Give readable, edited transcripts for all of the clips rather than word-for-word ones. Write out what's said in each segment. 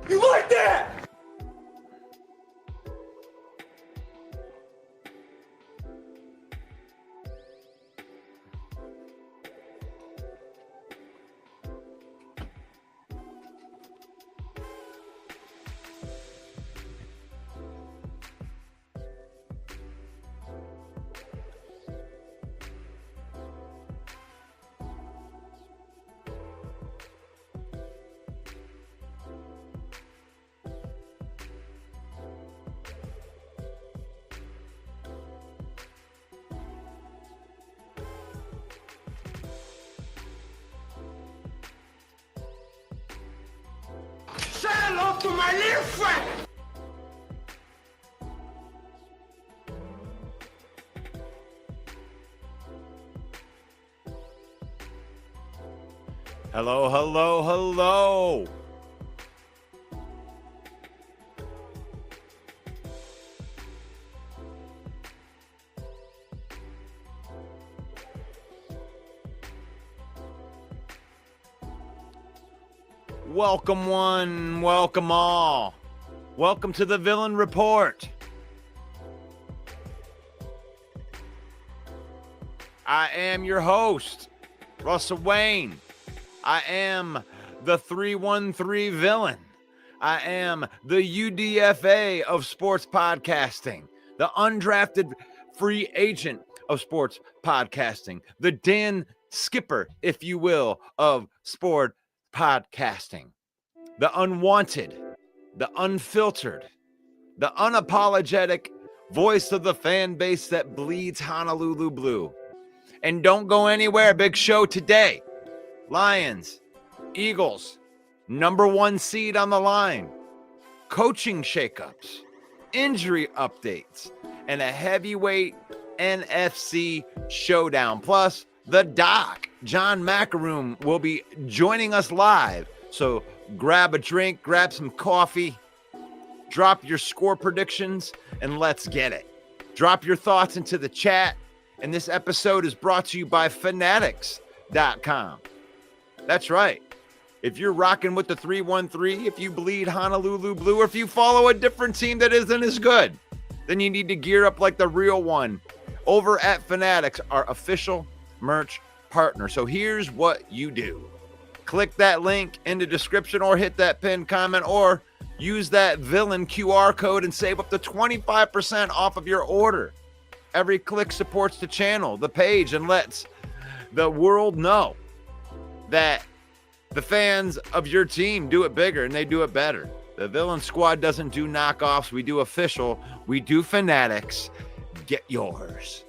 You like that? Say hello to my little friend! Hello, hello, hello. Welcome one, welcome all. Welcome to the Villain Report. I am your host, Russell Wayne. I am the 313 villain. I am the UDFA of sports podcasting, the undrafted free agent of sports podcasting, the Dan Skipper, if you will, of sport podcasting, the unwanted, the unfiltered, the unapologetic voice of the fan base that bleeds Honolulu blue. And don't go anywhere, big show today. Lions, Eagles, number one seed on the line, coaching shakeups, injury updates, and a heavyweight NFC showdown. Plus, the doc, John Maakaron, will be joining us live. So grab a drink, grab some coffee, drop your score predictions, and let's get it. Drop your thoughts into the chat. And this episode is brought to you by Fanatics.com. That's right. If you're rocking with the 313, if you bleed Honolulu blue, or if you follow a different team that isn't as good, then you need to gear up like the real one over at Fanatics, our official merch partner. So here's what you do. Click that link in the description or hit that pinned comment or use that villain QR code and save up to 25% off of your order. Every click supports the channel, the page, and lets the world know that the fans of your team do it bigger and they do it better. The Villain Squad doesn't do knockoffs. We do official. We do Fanatics. Get yours.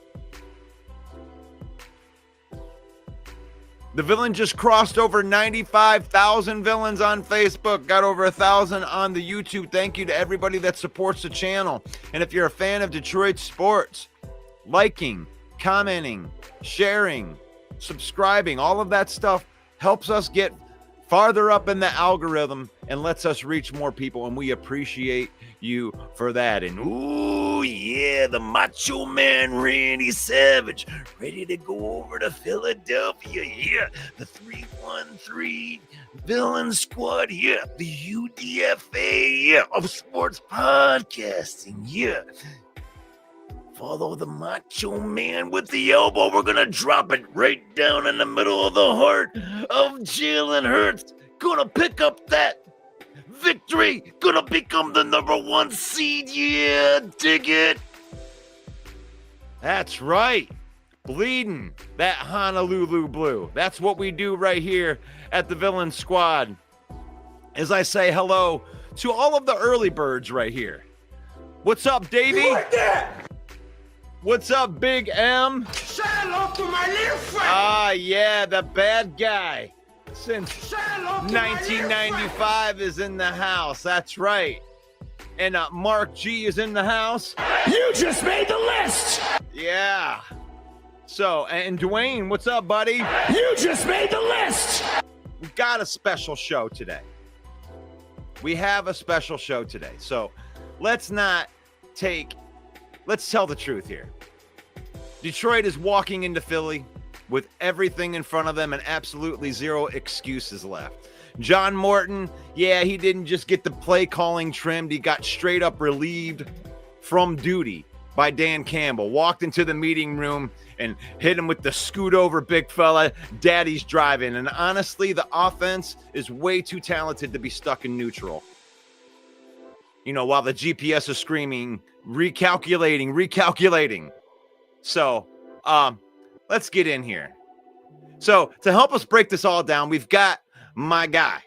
The Villain just crossed over 95,000 villains on Facebook. Got over 1,000 on the YouTube. Thank you to everybody that supports the channel. And if you're a fan of Detroit sports, liking, commenting, sharing, subscribing, all of that stuff helps us get farther up in the algorithm and lets us reach more people, and we appreciate you for that. And ooh, yeah, the Macho Man Randy Savage ready to go over to Philadelphia. Yeah, the 313 Villain Squad. Yeah, the UDFA of sports podcasting. Yeah. Follow the Macho Man with the elbow. We're going to drop it right down in the middle of the heart of Jalen Hurts. Going to pick up that victory. Going to become the number one seed. Yeah, dig it. That's right. Bleeding that Honolulu blue. That's what we do right here at the Villain Squad. As I say hello to all of the early birds right here. What's up, Davey? You like that? What's up, Big M? Say hello to my little friend! Ah, yeah, the bad guy. Since Say hello to my little 1995 is in the house. That's right. And Mark G is in the house. You just made the list! Yeah. So, and Dwayne, what's up, buddy? You just made the list! We've got a special show today. We have a special show today. So, let's tell the truth here. Detroit is walking into Philly with everything in front of them and absolutely zero excuses left. John Morton, yeah, he didn't just get the play calling trimmed. He got straight up relieved from duty by Dan Campbell. Walked into the meeting room and hit him with the scoot over, big fella, daddy's driving. And honestly, the offense is way too talented to be stuck in neutral. You know, while the GPS is screaming, recalculating. So, let's get in here. So, to help us break this all down, we've got my guy.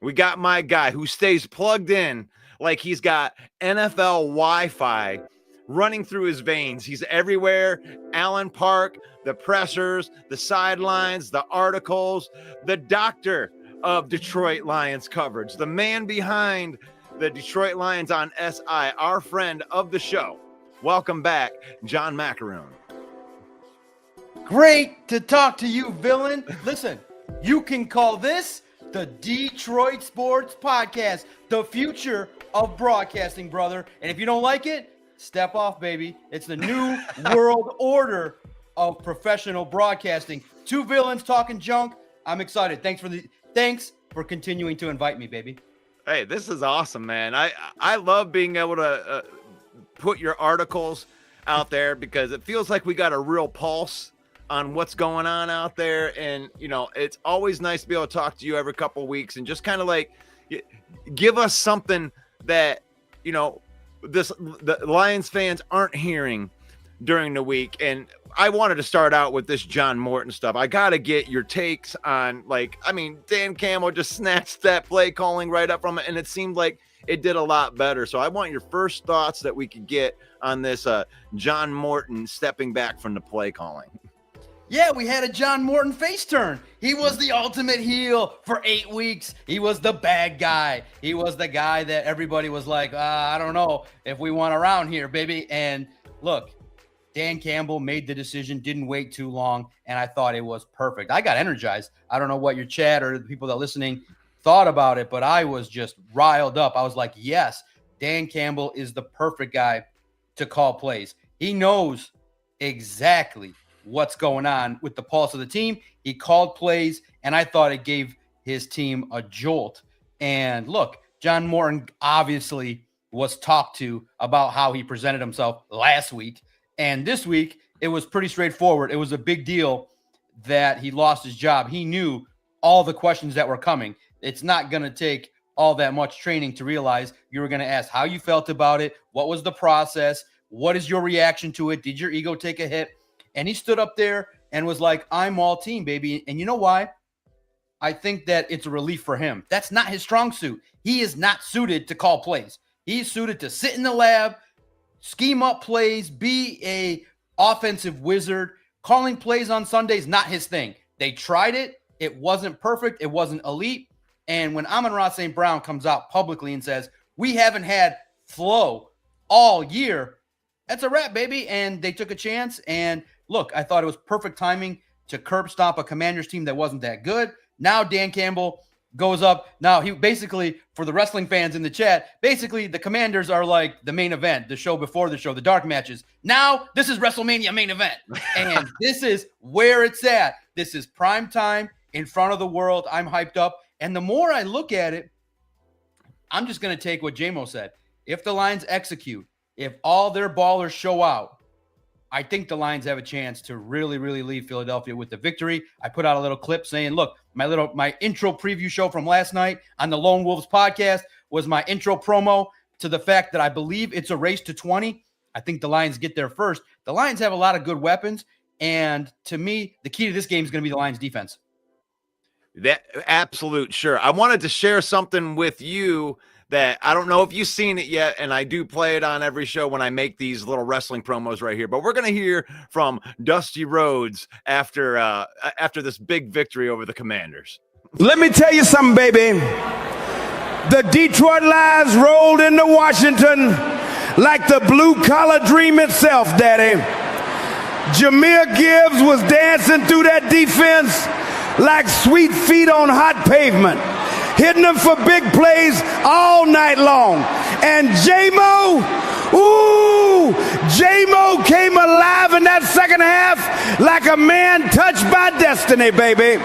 We got my guy who stays plugged in like he's got NFL Wi-Fi running through his veins. He's everywhere. Allen Park, the pressers, the sidelines, the articles, the doctor of Detroit Lions coverage, the man behind the Detroit Lions on SI, our friend of the show. Welcome back, John Maakaron. Great to talk to you, villain. Listen, you can call this the Detroit Sports Podcast, the future of broadcasting, brother. And if you don't like it, step off, baby. It's the new world order of professional broadcasting. Two villains talking junk. I'm excited. Thanks for continuing to invite me, baby. Hey, this is awesome, man. I love being able to put your articles out there because it feels like we got a real pulse on what's going on out there. And, you know, it's always nice to be able to talk to you every couple of weeks and just kind of like give us something that, you know, the Lions fans aren't hearing during the week. And I wanted to start out with this John Morton stuff. I got to get your takes on, like, I mean, Dan Campbell just snatched that play calling right up from it, and it seemed like it did a lot better. So I want your first thoughts that we could get on this John Morton stepping back from the play calling. Yeah, we had a John Morton face turn. He was the ultimate heel for 8 weeks. He was the bad guy. He was the guy that everybody was like, I don't know if we want around here, baby. And look, Dan Campbell made the decision, didn't wait too long, and I thought it was perfect. I got energized. I don't know what your chat or the people that are listening thought about it, but I was just riled up. I was like, yes, Dan Campbell is the perfect guy to call plays. He knows exactly what's going on with the pulse of the team. He called plays, and I thought it gave his team a jolt. And look, John Morton obviously was talked to about how he presented himself last week. And this week, it was pretty straightforward. It was a big deal that he lost his job. He knew all the questions that were coming. It's not going to take all that much training to realize you were going to ask how you felt about it. What was the process? What is your reaction to it? Did your ego take a hit? And he stood up there and was like, I'm all team, baby. And you know why? I think that it's a relief for him. That's not his strong suit. He is not suited to call plays. He's suited to sit in the lab, scheme up plays, be a offensive wizard. Calling plays on Sundays, not his thing. They tried it. It wasn't perfect. It wasn't elite. And when Amon-Ra St. Brown comes out publicly and says, we haven't had flow all year, that's a wrap, baby. And they took a chance. And look, I thought it was perfect timing to curb stomp a Commanders team that wasn't that good. Now Dan Campbell goes up. Now he basically, for the wrestling fans in the chat, basically the Commanders are like the main event, the show before the show, the dark matches. Now this is WrestleMania main event. And this is where it's at. This is prime time in front of the world. I'm hyped up. And the more I look at it, I'm just going to take what J-Mo said. If the Lions execute, if all their ballers show out, I think the Lions have a chance to really, really leave Philadelphia with the victory. I put out a little clip saying, look, my intro preview show from last night on the Lone Wolves podcast was my intro promo to the fact that I believe it's a race to 20. I think the Lions get there first. The Lions have a lot of good weapons. And to me, the key to this game is going to be the Lions defense. That absolute sure. I wanted to share something with you that I don't know if you've seen it yet, and I do play it on every show when I make these little wrestling promos right here. But we're going to hear from Dusty Rhodes after this big victory over the Commanders. Let me tell you something, baby. The Detroit Lions rolled into Washington like the blue-collar dream itself, Daddy. Jahmyr Gibbs was dancing through that defense like sweet feet on hot pavement, hitting them for big plays all night long. And J-Mo came alive in that second half like a man touched by destiny, baby.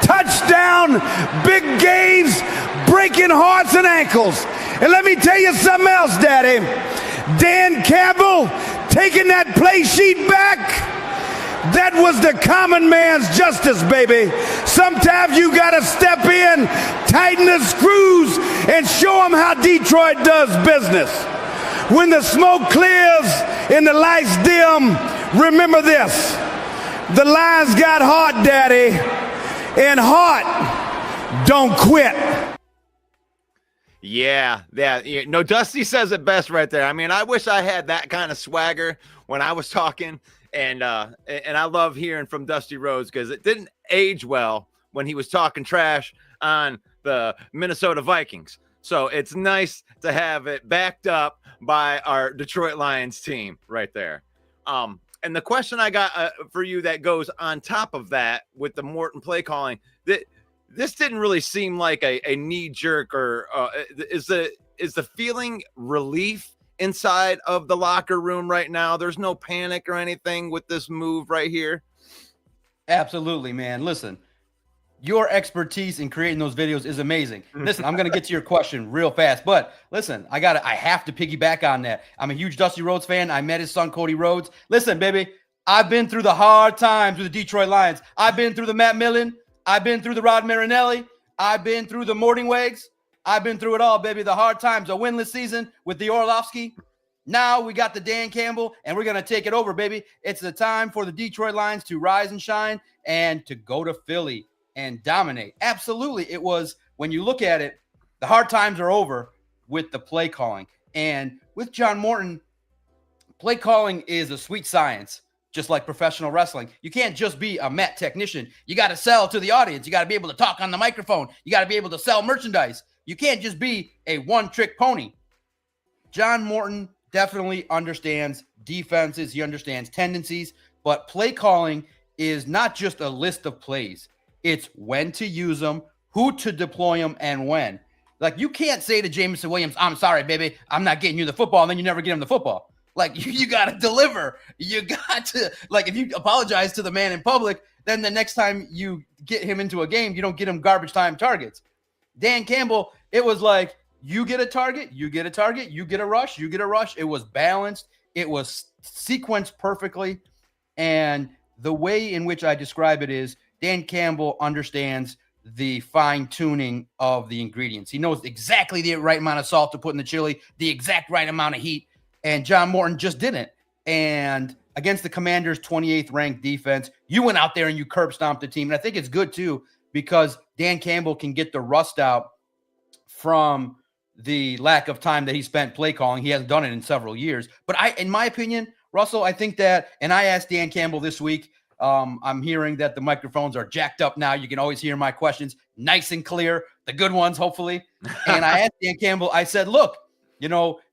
touchdown, big games, breaking hearts and ankles. And let me tell you something else, Daddy. Dan Campbell taking that play sheet back. That was the common man's justice, baby. Sometimes you got to step in, tighten the screws, and show them how Detroit does business. When the smoke clears and the lights dim, remember this. The Lions got heart, Daddy, and heart don't quit. Yeah. No, Dusty says it best right there. I mean, I wish I had that kind of swagger when I was talking. And I love hearing from Dusty Rhodes because it didn't age well when he was talking trash on the Minnesota Vikings. So it's nice to have it backed up by our Detroit Lions team right there. And the question I got for you that goes on top of that with the Morton play calling, this didn't really seem like a knee jerk or is the feeling relief inside of the locker room right now? There's no panic or anything with this move right here. Absolutely, man. Listen, your expertise in creating those videos is amazing. Listen, I'm going to get to your question real fast, but listen, I have to piggyback on that. I'm a huge Dusty Rhodes fan. I met his son, Cody Rhodes. Listen, baby, I've been through the hard times with the Detroit Lions. I've been through the Matt Millen. I've been through the Rod Marinelli. I've been through the Morton Wags. I've been through it all, baby. The hard times, a winless season with the Orlovsky. Now we got the Dan Campbell, and we're going to take it over, baby. It's the time for the Detroit Lions to rise and shine and to go to Philly and dominate. Absolutely. It was, when you look at it, the hard times are over with the play calling. And with John Morton, play calling is a sweet science, just like professional wrestling. You can't just be a mat technician. You got to sell to the audience. You got to be able to talk on the microphone. You got to be able to sell merchandise. You can't just be a one-trick pony. John Morton definitely understands defenses. He understands tendencies. But play calling is not just a list of plays. It's when to use them, who to deploy them, and when. Like, you can't say to Jameson Williams, I'm sorry, baby, I'm not getting you the football, and then you never get him the football. Like, you got to deliver. You got to, like, if you apologize to the man in public, then the next time you get him into a game, you don't get him garbage time targets. Dan Campbell, it was like, you get a target, you get a target, you get a rush, you get a rush. It was balanced. It was sequenced perfectly. And the way in which I describe it is Dan Campbell understands the fine-tuning of the ingredients. He knows exactly the right amount of salt to put in the chili, the exact right amount of heat. And John Morton just didn't. And against the Commanders' 28th ranked defense, you went out there and you curb stomped the team. And I think it's good too, because Dan Campbell can get the rust out from the lack of time that he spent play calling. He hasn't done it in several years. But in my opinion, Russell, I think that, and I asked Dan Campbell this week, I'm hearing that the microphones are jacked up now. You can always hear my questions nice and clear, the good ones, hopefully. And I asked Dan Campbell, I said, look,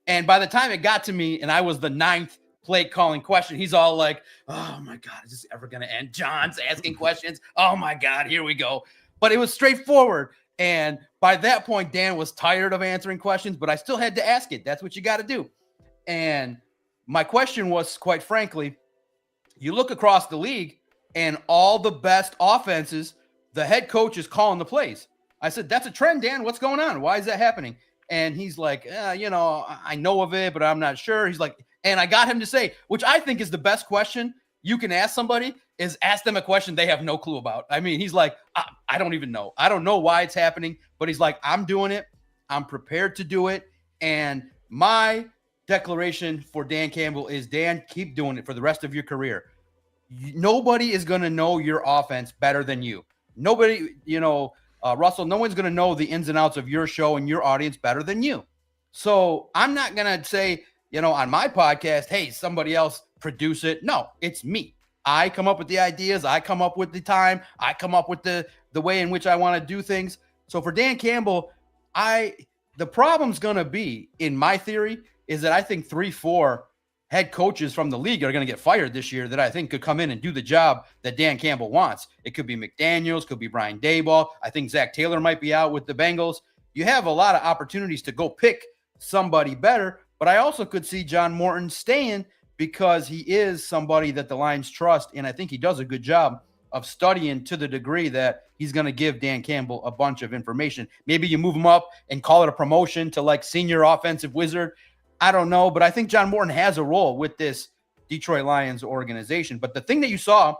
and by the time it got to me and I was the 9th play calling question, he's all like, oh my God, is this ever going to end? John's asking questions. Oh my God, here we go. But it was straightforward. And by that point, Dan was tired of answering questions, but I still had to ask it. That's what you got to do. And my question was, quite frankly, you look across the league and all the best offenses, the head coach is calling the plays. I said, that's a trend, Dan. What's going on? Why is that happening? And he's like, I know of it, but I'm not sure. He's like, and I got him to say, which I think is the best question you can ask somebody, is ask them a question they have no clue about. I mean, he's like, I don't even know. I don't know why it's happening, but he's like, I'm doing it. I'm prepared to do it. And my declaration for Dan Campbell is, Dan, keep doing it for the rest of your career. Nobody is going to know your offense better than you. Nobody, Russell, no one's going to know the ins and outs of your show and your audience better than you. So I'm not going to say, on my podcast, hey, somebody else produce it. No, it's me. I come up with the ideas. I come up with the time. I come up with the way in which I want to do things. So for Dan Campbell, the problem's going to be, in my theory, is that I think 3-4 head coaches from the league are going to get fired this year that I think could come in and do the job that Dan Campbell wants. It could be McDaniels, could be Brian Daboll. I think Zach Taylor might be out with the Bengals. You have a lot of opportunities to go pick somebody better, but I also could see John Morton staying because he is somebody that the Lions trust, and I think he does a good job of studying to the degree that he's going to give Dan Campbell a bunch of information. Maybe you move him up and call it a promotion to like senior offensive wizard. I don't know, but I think John Morton has a role with this Detroit Lions organization. But the thing that you saw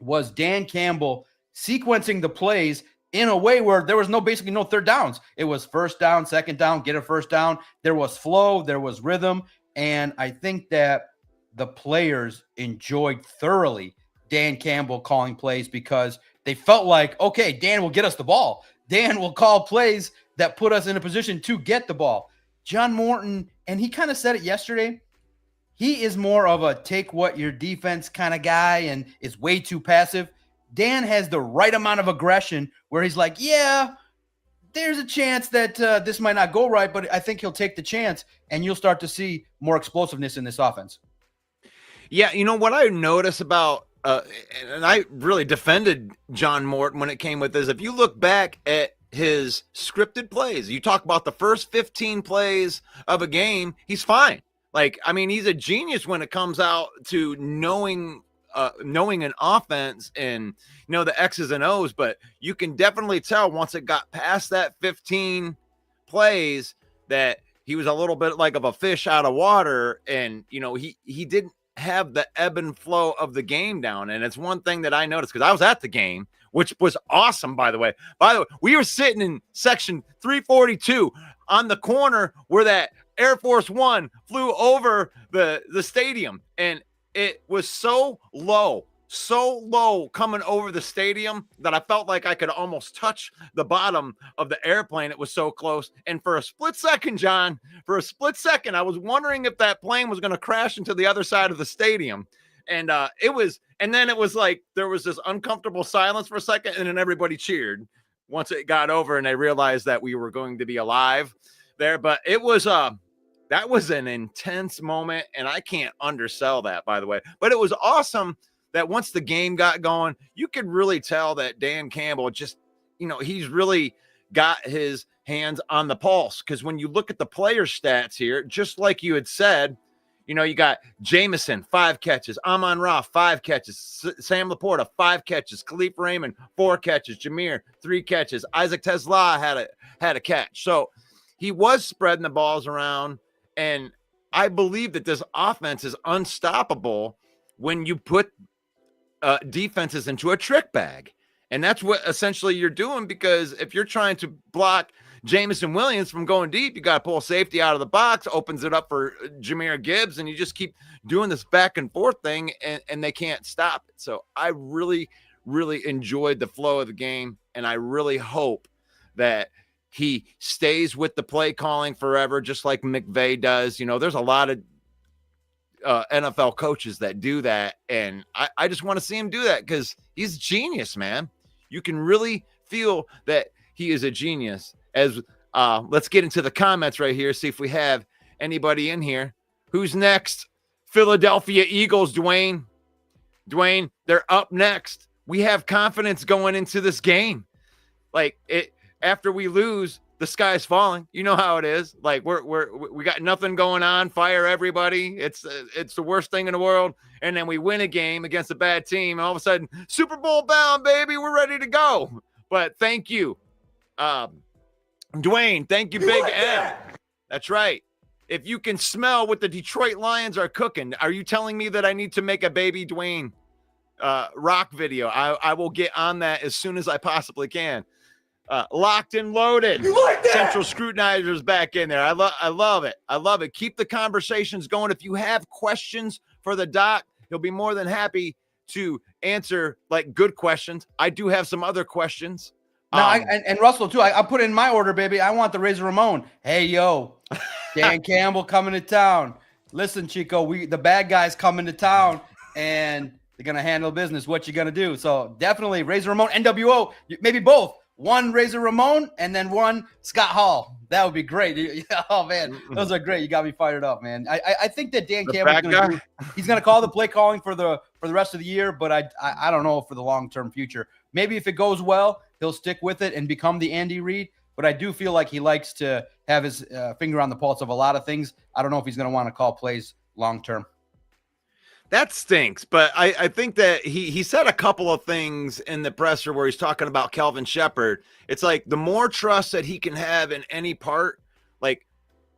was Dan Campbell sequencing the plays in a way where there was basically no third downs. It was first down, second down, get a first down. There was flow, there was rhythm. And I think that the players enjoyed thoroughly Dan Campbell calling plays because they felt like, okay, Dan will get us the ball. Dan will call plays that put us in a position to get the ball. John Morton, and he kind of said it yesterday, he is more of a take what your defense kind of guy and is way too passive. Dan has the right amount of aggression where he's like, yeah, there's a chance that this might not go right, but I think he'll take the chance, and you'll start to see more explosiveness in this offense. Yeah, you know what I notice about, and I really defended John Morton when it came with this. If you look back at his scripted plays, you talk about the first 15 plays of a game, he's fine. Like, I mean, he's a genius when it comes out to knowing an offense and, you know, the X's and O's, but you can definitely tell once it got past that 15 plays that he was a little bit like of a fish out of water. And, you know, he didn't have the ebb and flow of the game down. And it's one thing that I noticed because I was at the game, which was awesome, by the way. We were sitting in section 342 on the corner where that Air Force One flew over the stadium, and it was so low coming over the stadium that I felt like I could almost touch the bottom of the airplane. It was so close. And for a split second, John, I was wondering if that plane was going to crash into the other side of the stadium. And then it was like there was this uncomfortable silence for a second, and then everybody cheered once it got over and they realized that we were going to be alive there. But it was that was an intense moment, and I can't undersell that, by the way. But it was awesome that once the game got going, you could really tell that Dan Campbell just, you know, he's really got his hands on the pulse. Because when you look at the player stats here, just like you had said, you know, you got Jamison, 5 catches, Amon-Ra, 5 catches, Sam Laporta, 5 catches, Khalif Raymond, 4 catches, Jameer, 3 catches, Isaac Tesla had a catch. So he was spreading the balls around. And I believe that this offense is unstoppable when you put defenses into a trick bag. And that's what essentially you're doing, because if you're trying to block Jameson Williams from going deep, you got to pull safety out of the box, opens it up for Jahmyr Gibbs, and you just keep doing this back and forth thing, and they can't stop it. So I really, really enjoyed the flow of the game, and I really hope that he stays with the play calling forever, just like McVay does. You know, there's a lot of NFL coaches that do that, and I just want to see him do that because he's a genius, man. You can really feel that he is a genius. As let's get into the comments right here, see if we have anybody in here. Who's next? Philadelphia Eagles, Dwayne. Dwayne, they're up next. We have confidence going into this game. Like it. After we lose, the sky's falling. You know how it is. Like we got nothing going on. Fire everybody. It's the worst thing in the world. And then we win a game against a bad team. And all of a sudden, Super Bowl bound, baby. We're ready to go. But thank you, Dwayne. Thank you, Big M. That's right. If you can smell what the Detroit Lions are cooking, are you telling me that I need to make a baby Dwayne rock video? I will get on that as soon as I possibly can. Locked and loaded. You like that? Central Scrutinizer's back in there. I love it. I love it. Keep the conversations going. If you have questions for the doc, he'll be more than happy to answer like good questions. I do have some other questions. No, and Russell too. I put it in my order, baby. I want the Razor Ramon. Hey, yo, Dan Campbell coming to town. Listen, Chico, the bad guys coming to town, and they're gonna handle business. What you gonna do? So definitely Razor Ramon, NWO, maybe both. One Razor Ramon and then one Scott Hall. That would be great. Oh man, those are great. You got me fired up, man. I think that Dan Campbell's he's gonna call the play calling for the rest of the year, but I don't know for the long-term future. Maybe if it goes well, he'll stick with it and become the Andy Reid. But I do feel like he likes to have his finger on the pulse of a lot of things. I don't know if he's gonna want to call plays long-term. That stinks, but I think that he said a couple of things in the presser where he's talking about Kelvin Shepherd. It's like the more trust that he can have in any part, like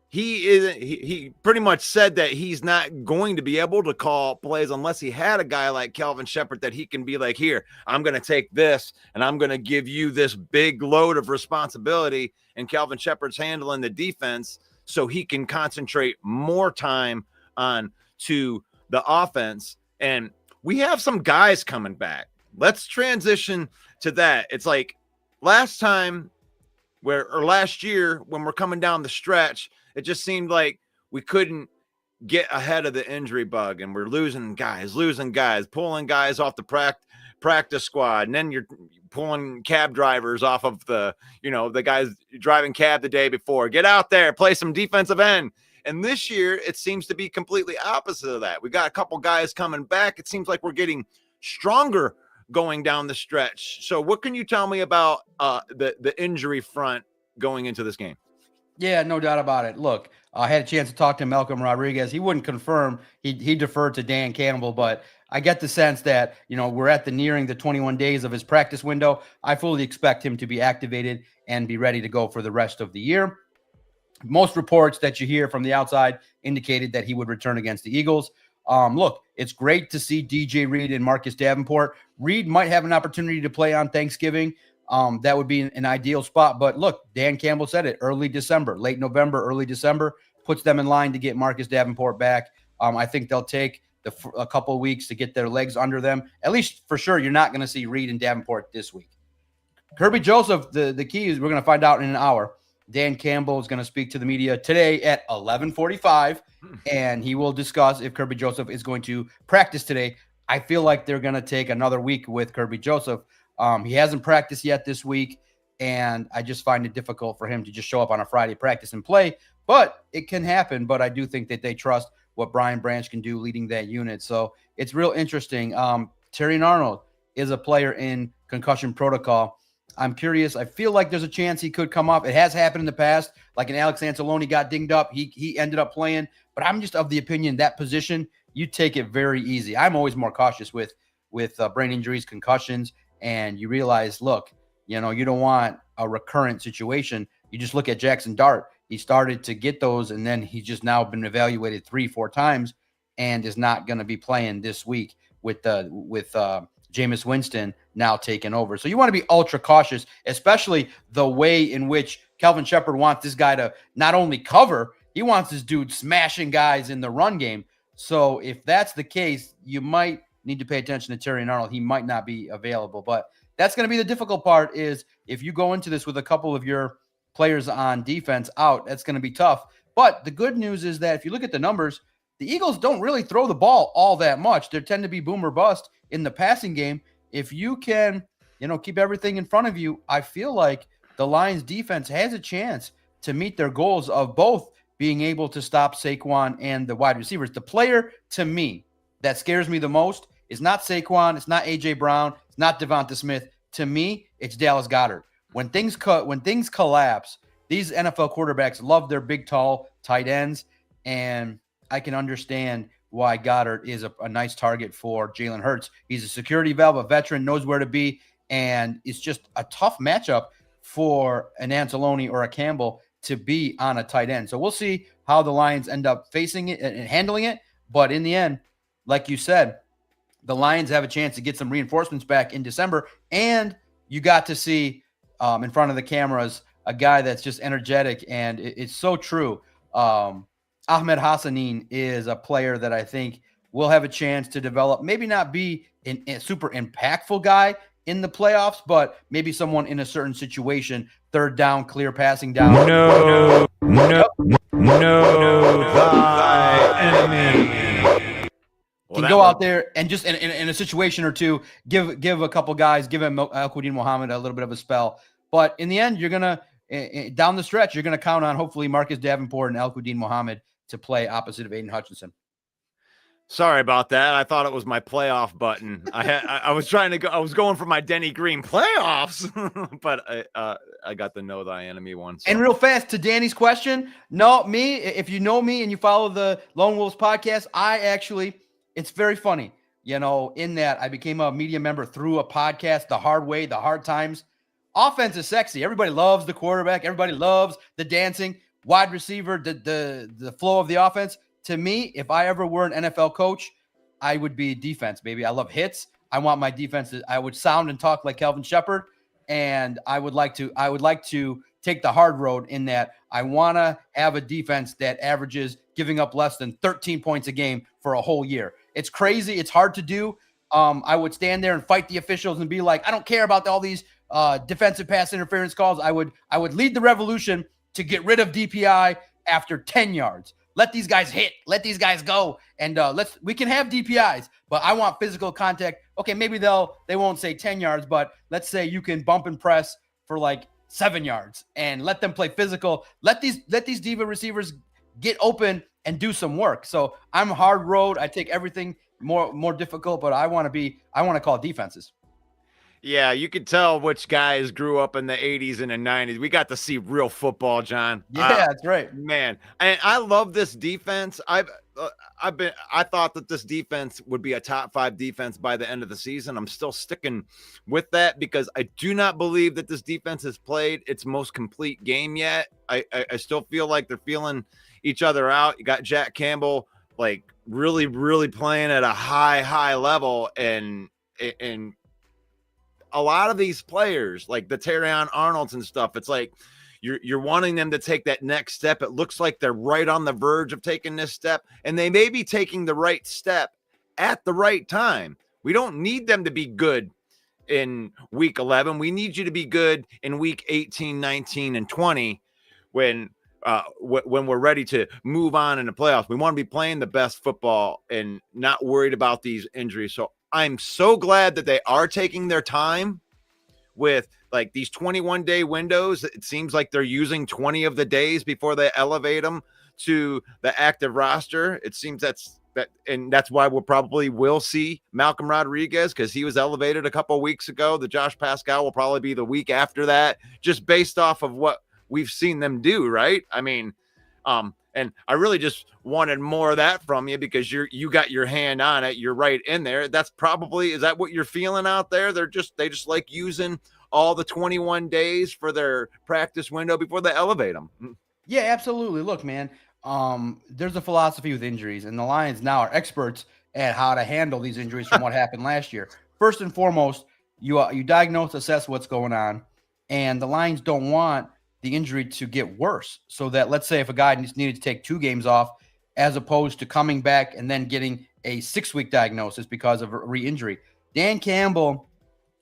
he pretty much said that he's not going to be able to call plays unless he had a guy like Kelvin Shepherd that he can be like, here, I'm going to take this and I'm going to give you this big load of responsibility. And Kelvin Shepherd's handling the defense so he can concentrate more time on to the offense. And we have some guys coming back. Let's transition to that. It's like last year when we're coming down the stretch, it just seemed like we couldn't get ahead of the injury bug and we're losing guys, pulling guys off the practice squad. And then you're pulling cab drivers off of the guys driving cab the day before. Get out there, play some defensive end. And this year, it seems to be completely opposite of that. We got a couple guys coming back. It seems like we're getting stronger going down the stretch. So what can you tell me about the injury front going into this game? Yeah, no doubt about it. Look, I had a chance to talk to Malcolm Rodriguez. He wouldn't confirm. He deferred to Dan Campbell, but I get the sense that, we're at nearing the 21 days of his practice window. I fully expect him to be activated and be ready to go for the rest of the year. Most reports that you hear from the outside indicated that he would return against the Eagles. Look, it's great to see DJ Reed and Marcus Davenport. Reed might have an opportunity to play on Thanksgiving. That would be an ideal spot. But look, Dan Campbell said it, early December, late November, early December, puts them in line to get Marcus Davenport back. I think they'll take a couple of weeks to get their legs under them. At least for sure, you're not going to see Reed and Davenport this week. Kirby Joseph, the key is we're going to find out in an hour. Dan Campbell is going to speak to the media today at 11:45, and he will discuss if Kirby Joseph is going to practice today. I feel like they're going to take another week with Kirby Joseph. He hasn't practiced yet this week, and I just find it difficult for him to just show up on a Friday, practice, and play. But it can happen, but I do think that they trust what Brian Branch can do leading that unit. So it's real interesting. Terry Arnold is a player in concussion protocol. I'm curious. I feel like there's a chance he could come off. It has happened in the past. Like an Alex Anzalone got dinged up. He ended up playing. But I'm just of the opinion that position, you take it very easy. I'm always more cautious with brain injuries, concussions, and you realize, look, you don't want a recurrent situation. You just look at Jackson Dart. He started to get those, and then he's just now been evaluated 3-4 times and is not going to be playing this week with Jameis Winston now taking over. So you want to be ultra cautious, especially the way in which Kelvin Shepherd wants this guy to not only cover, he wants this dude smashing guys in the run game. So if that's the case, you might need to pay attention to Terry Arnold. He might not be available, but that's going to be the difficult part is if you go into this with a couple of your players on defense out, that's going to be tough. But the good news is that if you look at the numbers, the Eagles don't really throw the ball all that much. They tend to be boom or bust in the passing game. If you can, keep everything in front of you, I feel like the Lions defense has a chance to meet their goals of both being able to stop Saquon and the wide receivers. The player, to me, that scares me the most is not Saquon. It's not A.J. Brown. It's not Devonta Smith. To me, it's Dallas Goedert. When things collapse, these NFL quarterbacks love their big, tall tight ends, and I can understand why Goddard is a nice target for Jalen Hurts. He's a security valve, a veteran, knows where to be, and it's just a tough matchup for an Anzalone or a Campbell to be on a tight end. So we'll see how the Lions end up facing it and handling it. But in the end, like you said, the Lions have a chance to get some reinforcements back in December, and you got to see in front of the cameras a guy that's just energetic, and it's so true. Ahmed Hassanin is a player that I think will have a chance to develop, maybe not be a super impactful guy in the playoffs, but maybe someone in a certain situation, third down, clear passing down. No, thy enemy. Can go out there and just in a situation or two, give a couple guys, give him Al-Quadin Muhammad a little bit of a spell. But in the end, you're going to, down the stretch, you're going to count on hopefully Marcus Davenport and Al-Quadin Muhammad to play opposite of Aiden Hutchinson. Sorry about that. I thought it was my playoff button. I was trying to go. I was going for my Denny Green playoffs, but I got the know thy enemy one. So. And real fast to Danny's question. No, if you know me and you follow the Lone Wolves podcast, I actually it's very funny, in that I became a media member through a podcast, The Hard Way, The Hard Times. Offense is sexy. Everybody loves the quarterback. Everybody loves the dancing wide receiver, the flow of the offense. To me, if I ever were an NFL coach, I would be defense, baby. I love hits. I want my defense I would sound and talk like Kelvin Shepard, and I would like to take the hard road in that I want to have a defense that averages giving up less than 13 points a game for a whole year. It's crazy. It's hard to do. I would stand there and fight the officials and be like, I don't care about all these defensive pass interference calls. I would lead the revolution to get rid of DPI after 10 yards. Let these guys hit. Let these guys go. And we can have DPIs, but I want physical contact. Okay, maybe they won't say 10 yards, but let's say you can bump and press for like 7 yards and let them play physical. Let these diva receivers get open and do some work. So I'm hard road. I take everything more difficult, but I want to call defenses. Yeah, you could tell which guys grew up in the 80s and the 90s. We got to see real football, John. Yeah, that's right. Man, and I love this defense. I thought that this defense would be a top 5 defense by the end of the season. I'm still sticking with that because I do not believe that this defense has played its most complete game yet. I still feel like they're feeling each other out. You got Jack Campbell like really, really playing at a high level, and a lot of these players, like the Terrion Arnolds and stuff, it's like you're wanting them to take that next step. It looks like they're right on the verge of taking this step, and they may be taking the right step at the right time. We don't need them to be good in week 11. We need you to be good in week 18, 19, and 20 when we're ready to move on in the playoffs. We want to be playing the best football and not worried about these injuries. So I'm so glad that they are taking their time with like these 21-day windows. It seems like they're using 20 of the days before they elevate them to the active roster. It seems that's why we'll see Malcolm Rodriguez, because he was elevated a couple of weeks ago. The Josh Pascal will probably be the week after that, just based off of what we've seen them do, right? I mean, and I really just wanted more of that from you because you got your hand on it. You're right in there. Is that what you're feeling out there? They just like using all the 21 days for their practice window before they elevate them. Yeah, absolutely. Look, man, there's a philosophy with injuries, and the Lions now are experts at how to handle these injuries from what happened last year. First and foremost, you diagnose, assess what's going on, and the Lions don't want the injury to get worse, so that let's say if a guy needed to take 2 games off as opposed to coming back and then getting a 6-week diagnosis because of a re-injury. Dan Campbell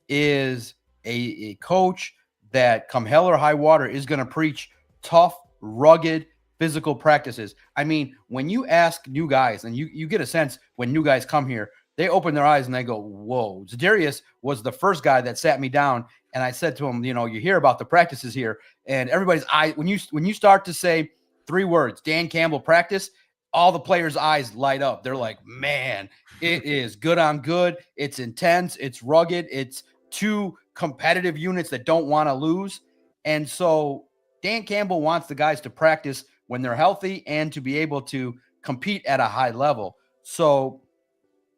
is a coach that come hell or high water is going to preach tough, rugged, physical practices. I mean, when you ask new guys, and you get a sense when new guys come here, they open their eyes and they go, whoa. Zadarius was the first guy that sat me down, and I said to him, you hear about the practices here, and everybody's eyes, when you start to say 3 words, Dan Campbell practice, all the players' eyes light up. They're like, man, it is good on good. It's intense. It's rugged. It's 2 competitive units that don't want to lose. And so Dan Campbell wants the guys to practice when they're healthy and to be able to compete at a high level. So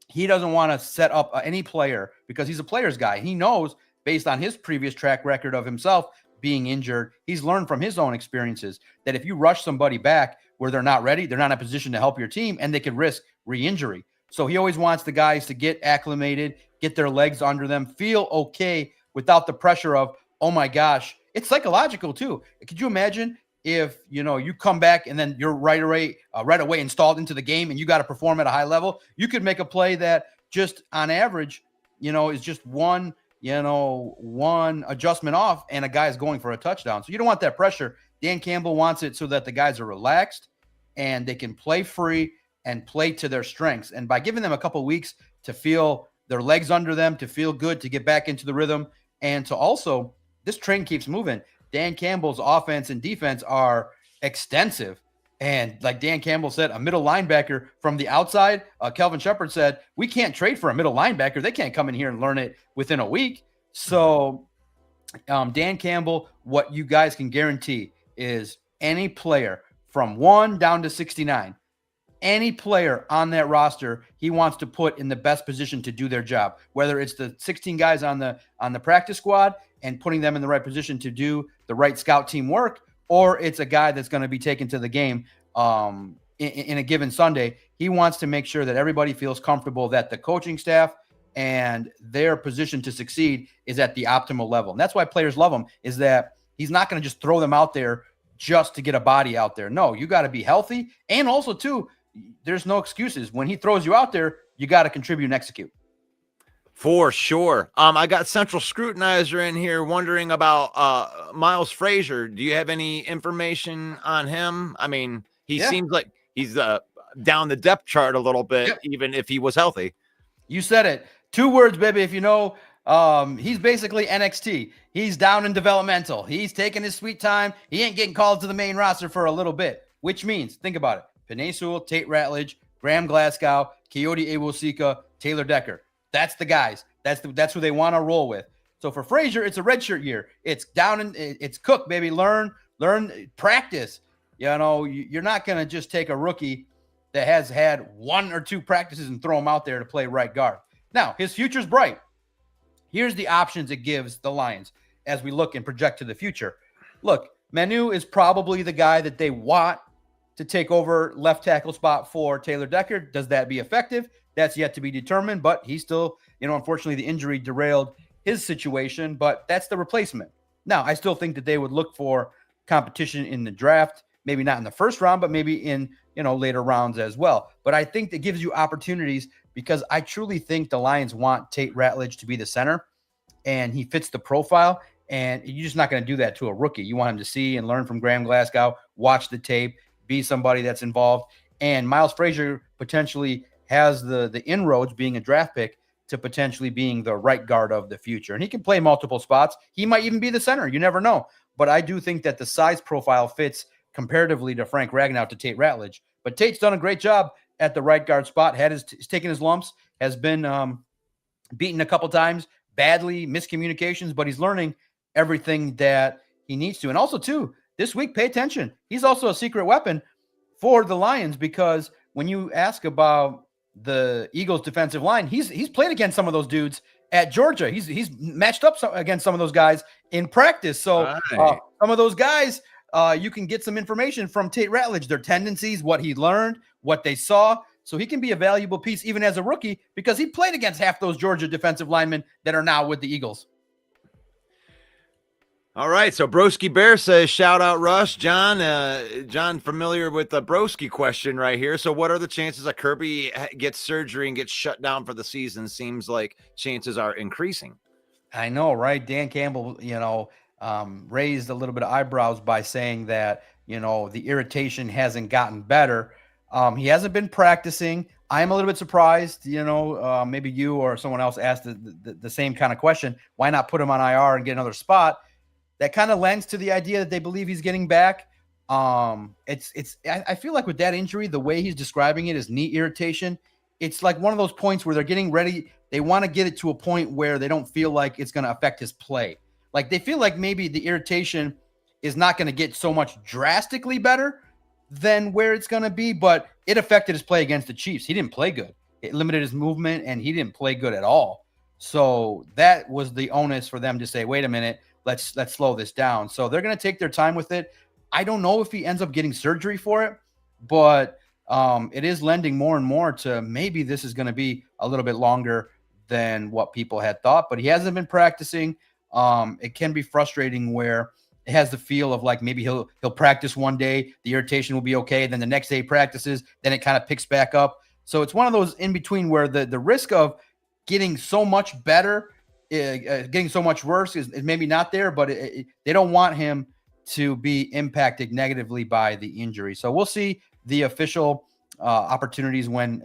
he doesn't want to set up any player because he's a player's guy. He knows, based on his previous track record of himself being injured, he's learned from his own experiences that if you rush somebody back where they're not ready, they're not in a position to help your team, and they could risk re-injury. So he always wants the guys to get acclimated, get their legs under them, feel okay without the pressure of, oh my gosh. It's psychological too. Could you imagine if, you come back and then you're right away installed into the game and you got to perform at a high level? You could make a play that just on average, is just one adjustment off and a guy is going for a touchdown. So you don't want that pressure. Dan Campbell wants it so that the guys are relaxed and they can play free and play to their strengths. And by giving them a couple of weeks to feel their legs under them, to feel good, to get back into the rhythm, and to also, this train keeps moving. Dan Campbell's offense and defense are extensive. And like Dan Campbell said, a middle linebacker from the outside, Kelvin Shepard said, we can't trade for a middle linebacker. They can't come in here and learn it within a week. So Dan Campbell, what you guys can guarantee is any player from 1 down to 69, any player on that roster he wants to put in the best position to do their job, whether it's the 16 guys on the practice squad and putting them in the right position to do the right scout team work, or it's a guy that's going to be taken to the game in a given Sunday. He wants to make sure that everybody feels comfortable that the coaching staff and their position to succeed is at the optimal level. And that's why players love him, is that he's not going to just throw them out there just to get a body out there. No, you got to be healthy. And also, too, there's no excuses. When he throws you out there, you got to contribute and execute. For sure. I got Central Scrutinizer in here wondering about Miles Frazier. Do you have any information on him? I mean, he seems like he's down the depth chart a little bit, even if he was healthy. You said it. 2 words, baby. If you know, he's basically NXT. He's down in developmental. He's taking his sweet time. He ain't getting called to the main roster for a little bit, which means, think about it, Penei Sewell, Tate Ratledge, Graham Glasgow, Coyote Awosika, Taylor Decker. That's the guys. That's who they want to roll with. So for Frazier, it's a redshirt year. It's it's cook, baby. Learn, practice. You know, you're not going to just take a rookie that has had 1 or 2 practices and throw him out there to play right guard. Now, his future's bright. Here's the options it gives the Lions as we look and project to the future. Look, Manu is probably the guy that they want to take over left tackle spot for Taylor Decker. Does that be effective? That's yet to be determined, but he's still, unfortunately the injury derailed his situation, but that's the replacement. Now, I still think that they would look for competition in the draft, maybe not in the first round, but maybe in, later rounds as well. But I think that gives you opportunities, because I truly think the Lions want Tate Ratledge to be the center, and he fits the profile, and you're just not going to do that to a rookie. You want him to see and learn from Graham Glasgow, watch the tape, be somebody that's involved. And Miles Frazier potentially has the inroads, being a draft pick, to potentially being the right guard of the future. And he can play multiple spots. He might even be the center. You never know. But I do think that the size profile fits comparatively to Frank Ragnow, to Tate Ratledge. But Tate's done a great job at the right guard spot. He's taken his lumps, has been beaten a couple times, badly, miscommunications, but he's learning everything that he needs to. And also, too, this week, pay attention. He's also a secret weapon for the Lions, because when you ask about the Eagles' defensive line, he's played against some of those dudes at Georgia. He's matched up against some of those guys in practice. So some of those guys, you can get some information from Tate Ratledge, their tendencies, what he learned, what they saw. So he can be a valuable piece even as a rookie, because he played against half those Georgia defensive linemen that are now with the Eagles. All right, so Broski Bear says, shout out Russ. John familiar with the Broski question right here. So what are the chances that Kirby gets surgery and gets shut down for the season? Seems like chances are increasing. I know, right? Dan Campbell, raised a little bit of eyebrows by saying that, the irritation hasn't gotten better. He hasn't been practicing. I'm a little bit surprised, maybe you or someone else asked the same kind of question. Why not put him on IR and get another spot? That kind of lends to the idea that they believe he's getting back. I feel like with that injury, the way he's describing it is knee irritation. It's like one of those points where they're getting ready. They want to get it to a point where they don't feel like it's going to affect his play. Like they feel like maybe the irritation is not going to get so much drastically better than where it's going to be, but it affected his play against the Chiefs. He didn't play good. It limited his movement, and he didn't play good at all. So that was the onus for them to say, wait a minute, let's slow this down. So they're going to take their time with it. I don't know if he ends up getting surgery for it, but it is lending more and more to maybe this is going to be a little bit longer than what people had thought, but he hasn't been practicing. It can be frustrating where it has the feel of like maybe he'll practice one day, the irritation will be okay, then the next day he practices, then it kind of picks back up. So it's one of those in between where the risk of getting so much better, getting so much worse is maybe not there, but they don't want him to be impacted negatively by the injury. So we'll see the official opportunities when,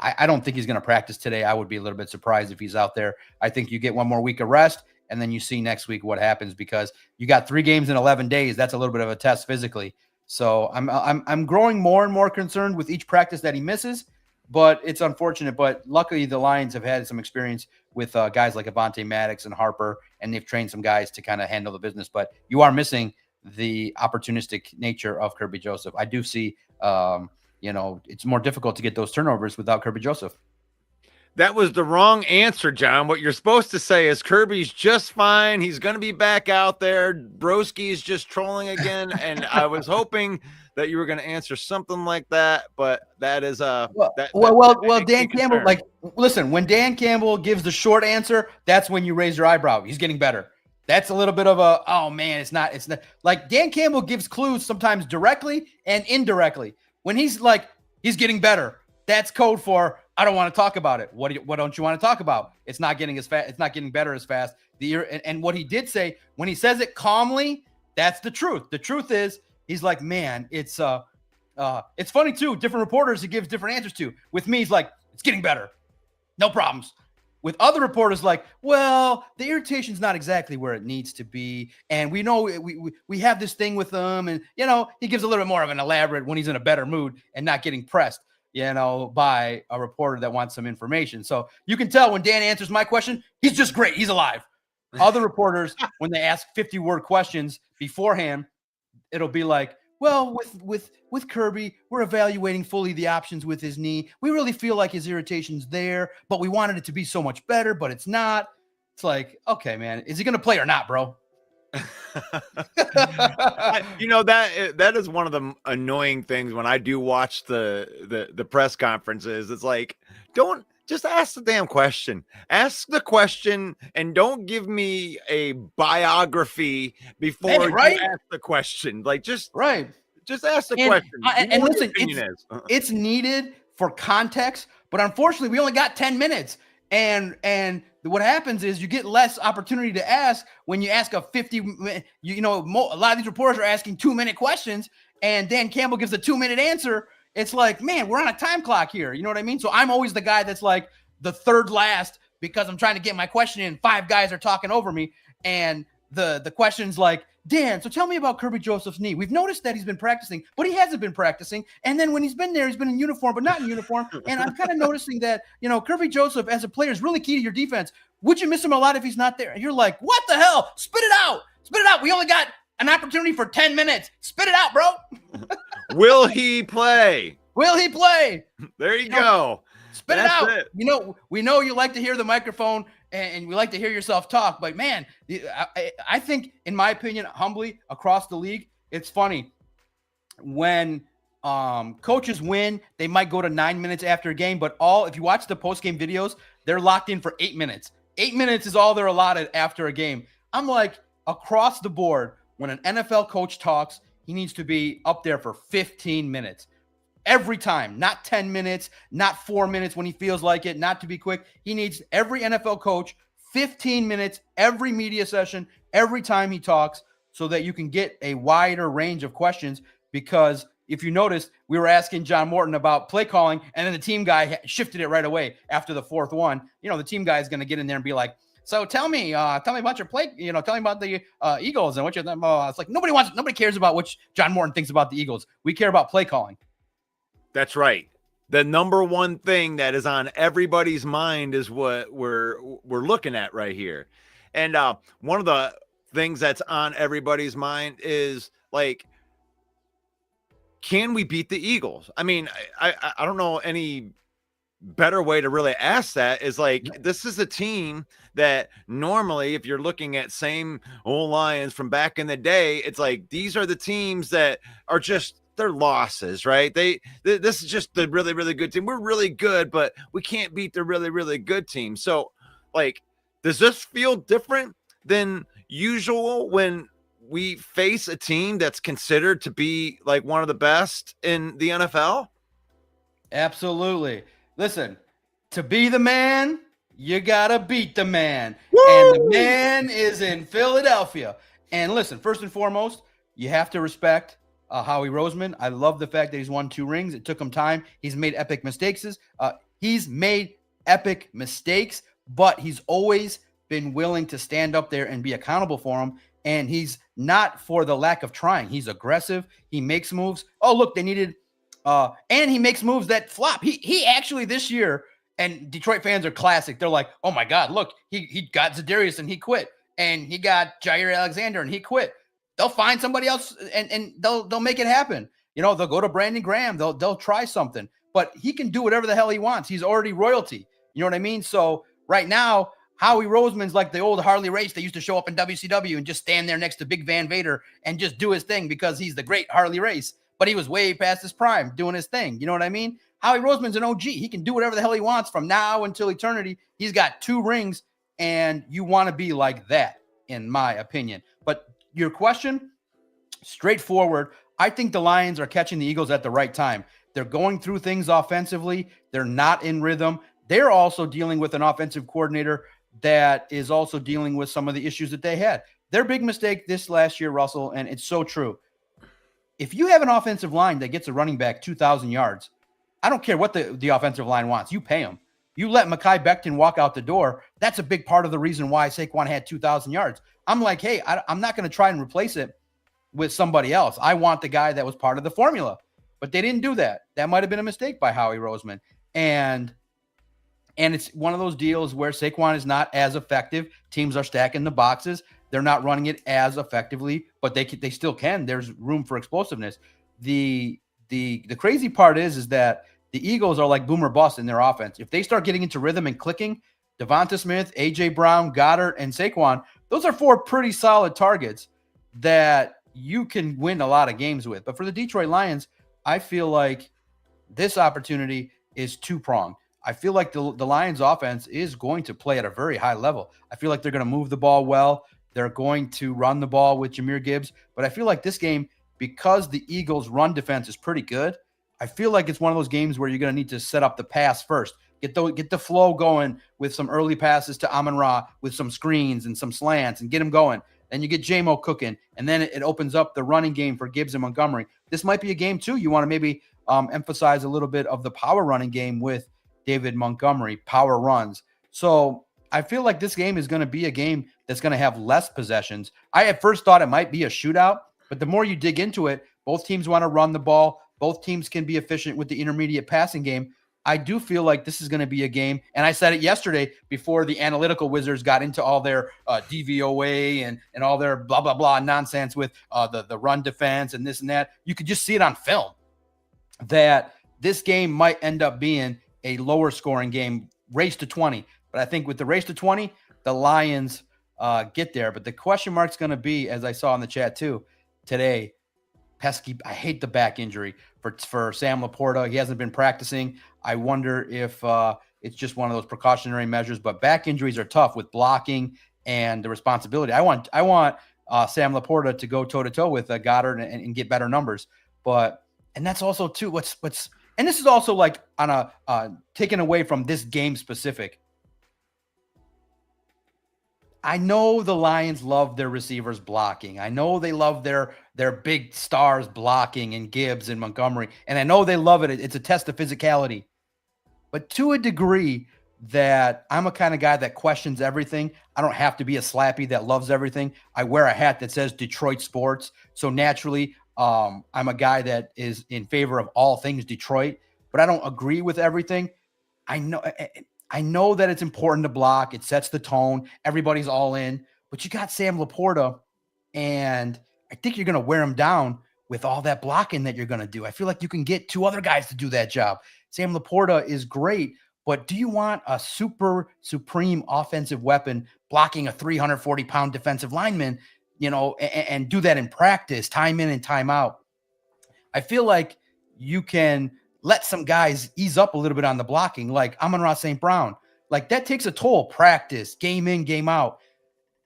I don't think he's going to practice today. I would be a little bit surprised if he's out there. I think you get one more week of rest, and then you see next week what happens, because you got 3 games in 11 days. That's a little bit of a test physically. So I'm growing more and more concerned with each practice that he misses, but it's unfortunate. But luckily the Lions have had some experience with guys like Avonte Maddox and Harper, and they've trained some guys to kind of handle the business. But you are missing the opportunistic nature of Kirby Joseph. I do see, it's more difficult to get those turnovers without Kirby Joseph. That was the wrong answer, John. What you're supposed to say is Kirby's just fine. He's going to be back out there. Broski's just trolling again. And I was hoping that you were going to answer something like that, but that is Dan Campbell, like, listen, when Dan Campbell gives the short answer, that's when you raise your eyebrow. He's getting better. That's a little bit of a, oh man, it's not like Dan Campbell gives clues sometimes directly and indirectly. When he's like, he's getting better, that's code for, I don't want to talk about it. What don't you want to talk about? It's not getting as fast. It's not getting better as fast. And what he did say, when he says it calmly, that's the truth. The truth is, he's like, man, it's funny too. Different reporters he gives different answers to. With me, he's like, it's getting better. No problems. With other reporters, like, well, the irritation's not exactly where it needs to be. And we know we have this thing with them. And, he gives a little bit more of an elaborate when he's in a better mood and not getting pressed, by a reporter that wants some information. So you can tell when Dan answers my question, he's just great. He's alive. Other reporters, when they ask 50-word questions beforehand, it'll be like, well, with Kirby, we're evaluating fully the options with his knee. We really feel like his irritation's there, but we wanted it to be so much better, but it's not. It's like, okay, man, is he going to play or not, bro? That is one of the annoying things when I do watch the press conferences. It's like, don't just ask the damn question. Ask the question and don't give me a biography before you ask the question. Like, just ask the question. And listen, it's needed for context, but unfortunately, we only got 10 minutes. And what happens is you get less opportunity to ask when you ask a 50, a lot of these reporters are asking 2-minute questions and Dan Campbell gives a 2-minute answer. It's like, man, we're on a time clock here. You know what I mean? So I'm always the guy that's like the third last because I'm trying to get my question in. 5 guys are talking over me. And the question's like, Dan, so tell me about Kirby Joseph's knee. We've noticed that he's been practicing, but he hasn't been practicing. And then when he's been there, he's been in uniform, but not in uniform. And I'm kind of noticing that, Kirby Joseph as a player is really key to your defense. Would you miss him a lot if he's not there? And you're like, what the hell? Spit it out. Spit it out. We only got an opportunity for 10 minutes. Spit it out, bro. Will he play? Will he play? There you go. Spit it out. We know you like to hear the microphone and we like to hear yourself talk, but man, I think, in my opinion, humbly across the league, it's funny when coaches win, they might go to 9 minutes after a game, but if you watch the post-game videos, they're locked in for 8 minutes. 8 minutes is all they're allotted after a game. I'm like, across the board, when an NFL coach talks, he needs to be up there for 15 minutes. Every time, not 10 minutes, not 4 minutes when he feels like it, not to be quick. He needs every NFL coach 15 minutes, every media session, every time he talks, so that you can get a wider range of questions. Because if you notice, we were asking John Morton about play calling, and then the team guy shifted it right away after the fourth one. The team guy is going to get in there and be like, so tell me about your play, tell me about the Eagles and what you're it's like nobody cares about what John Morton thinks about the Eagles. We care about play calling. That's right. The number one thing that is on everybody's mind is what we're looking at right here. And one of the things that's on everybody's mind is, like, can we beat the Eagles? I mean, I don't know any better way to really ask that. Is like, this is a team that normally, if you're looking at same old Lions from back in the day, it's like, these are the teams that are just, they're losses, right? This is just the really, really good team. We're really good, but we can't beat the really, really good team. So, like, does this feel different than usual when we face a team that's considered to be like one of the best in the NFL? Absolutely. Listen, to be the man, you gotta beat the man. Woo! And the man is in Philadelphia. And listen, first and foremost, you have to respect Howie Roseman. I love the fact that he's won 2 rings. It took him time. He's made epic mistakes. But he's always been willing to stand up there and be accountable for him. And he's not for the lack of trying. He's aggressive. He makes moves. Oh, look, they needed and he makes moves that flop. He actually this year, and Detroit fans are classic. They're like, oh my God, look, he got Zadarius and he quit. And he got Jair Alexander and he quit. They'll find somebody else and they'll make it happen. They'll go to Brandon Graham. They'll try something, but he can do whatever the hell he wants. He's already royalty. You know what I mean? So right now, Howie Roseman's like the old Harley Race that used to show up in WCW and just stand there next to Big Van Vader and just do his thing because he's the great Harley Race, but he was way past his prime doing his thing. You know what I mean? Howie Roseman's an OG. He can do whatever the hell he wants from now until eternity. He's got 2 rings, and you want to be like that, in my opinion. But your question, straightforward. I think the Lions are catching the Eagles at the right time. They're going through things offensively. They're not in rhythm. They're also dealing with an offensive coordinator that is also dealing with some of the issues that they had. Their big mistake this last year, Russell, and it's so true. If you have an offensive line that gets a running back 2,000 yards, I don't care what the offensive line wants. You pay them. You let Mekhi Becton walk out the door. That's a big part of the reason why Saquon had 2,000 yards. I'm like, hey, I'm not going to try and replace it with somebody else. I want the guy that was part of the formula. But they didn't do that. That might have been a mistake by Howie Roseman. And it's one of those deals where Saquon is not as effective. Teams are stacking the boxes. They're not running it as effectively, but they still can. There's room for explosiveness. The crazy part is that the Eagles are like boom or bust in their offense. If they start getting into rhythm and clicking, Devonta Smith, A.J. Brown, Goddard, and Saquon, those are 4 pretty solid targets that you can win a lot of games with. But for the Detroit Lions, I feel like this opportunity is 2-pronged. I feel like the Lions offense is going to play at a very high level. I feel like they're going to move the ball well. They're going to run the ball with Jahmyr Gibbs. But I feel like this game, because the Eagles' run defense is pretty good, I feel like it's one of those games where you're going to need to set up the pass first. Get the flow going with some early passes to Amon-Ra with some screens and some slants and get him going. Then you get J-Mo cooking, and then it opens up the running game for Gibbs and Montgomery. This might be a game, too. You want to maybe emphasize a little bit of the power running game with David Montgomery, power runs. So I feel like this game is going to be a game that's going to have less possessions. I at first thought it might be a shootout, but the more you dig into it, both teams want to run the ball. Both teams can be efficient with the intermediate passing game. I do feel like this is going to be a game, and I said it yesterday before the analytical wizards got into all their DVOA and all their blah, blah, blah nonsense with the run defense and this and that. You could just see it on film that this game might end up being a lower scoring game, race to 20. But I think with the race to 20, the Lions get there. But the question mark's going to be, as I saw in the chat too today, pesky. I hate the back injury for Sam Laporta. He hasn't been practicing. I wonder if it's just one of those precautionary measures. But back injuries are tough with blocking and the responsibility. I want Sam Laporta to go toe to toe with Goddard and get better numbers. And that's also too what's. And this is also like on a taken away from this game specific. I know the Lions love their receivers blocking. I know they love their big stars blocking and Gibbs and Montgomery. And I know they love it. It's a test of physicality. But to a degree that I'm a kind of guy that questions everything. I don't have to be a slappy that loves everything. I wear a hat that says Detroit sports. So naturally, I'm a guy that is in favor of all things Detroit, but I don't agree with everything. I know that it's important to block. It sets the tone. Everybody's all in, but you got Sam Laporta, and I think you're going to wear him down with all that blocking that you're going to do. I feel like you can get 2 other guys to do that job. Sam Laporta is great, but do you want a supreme offensive weapon blocking a 340-pound defensive lineman, and do that in practice, time in and time out? I feel like you can let some guys ease up a little bit on the blocking, like Amon-Ra St. Brown. Like that takes a toll, practice, game in, game out.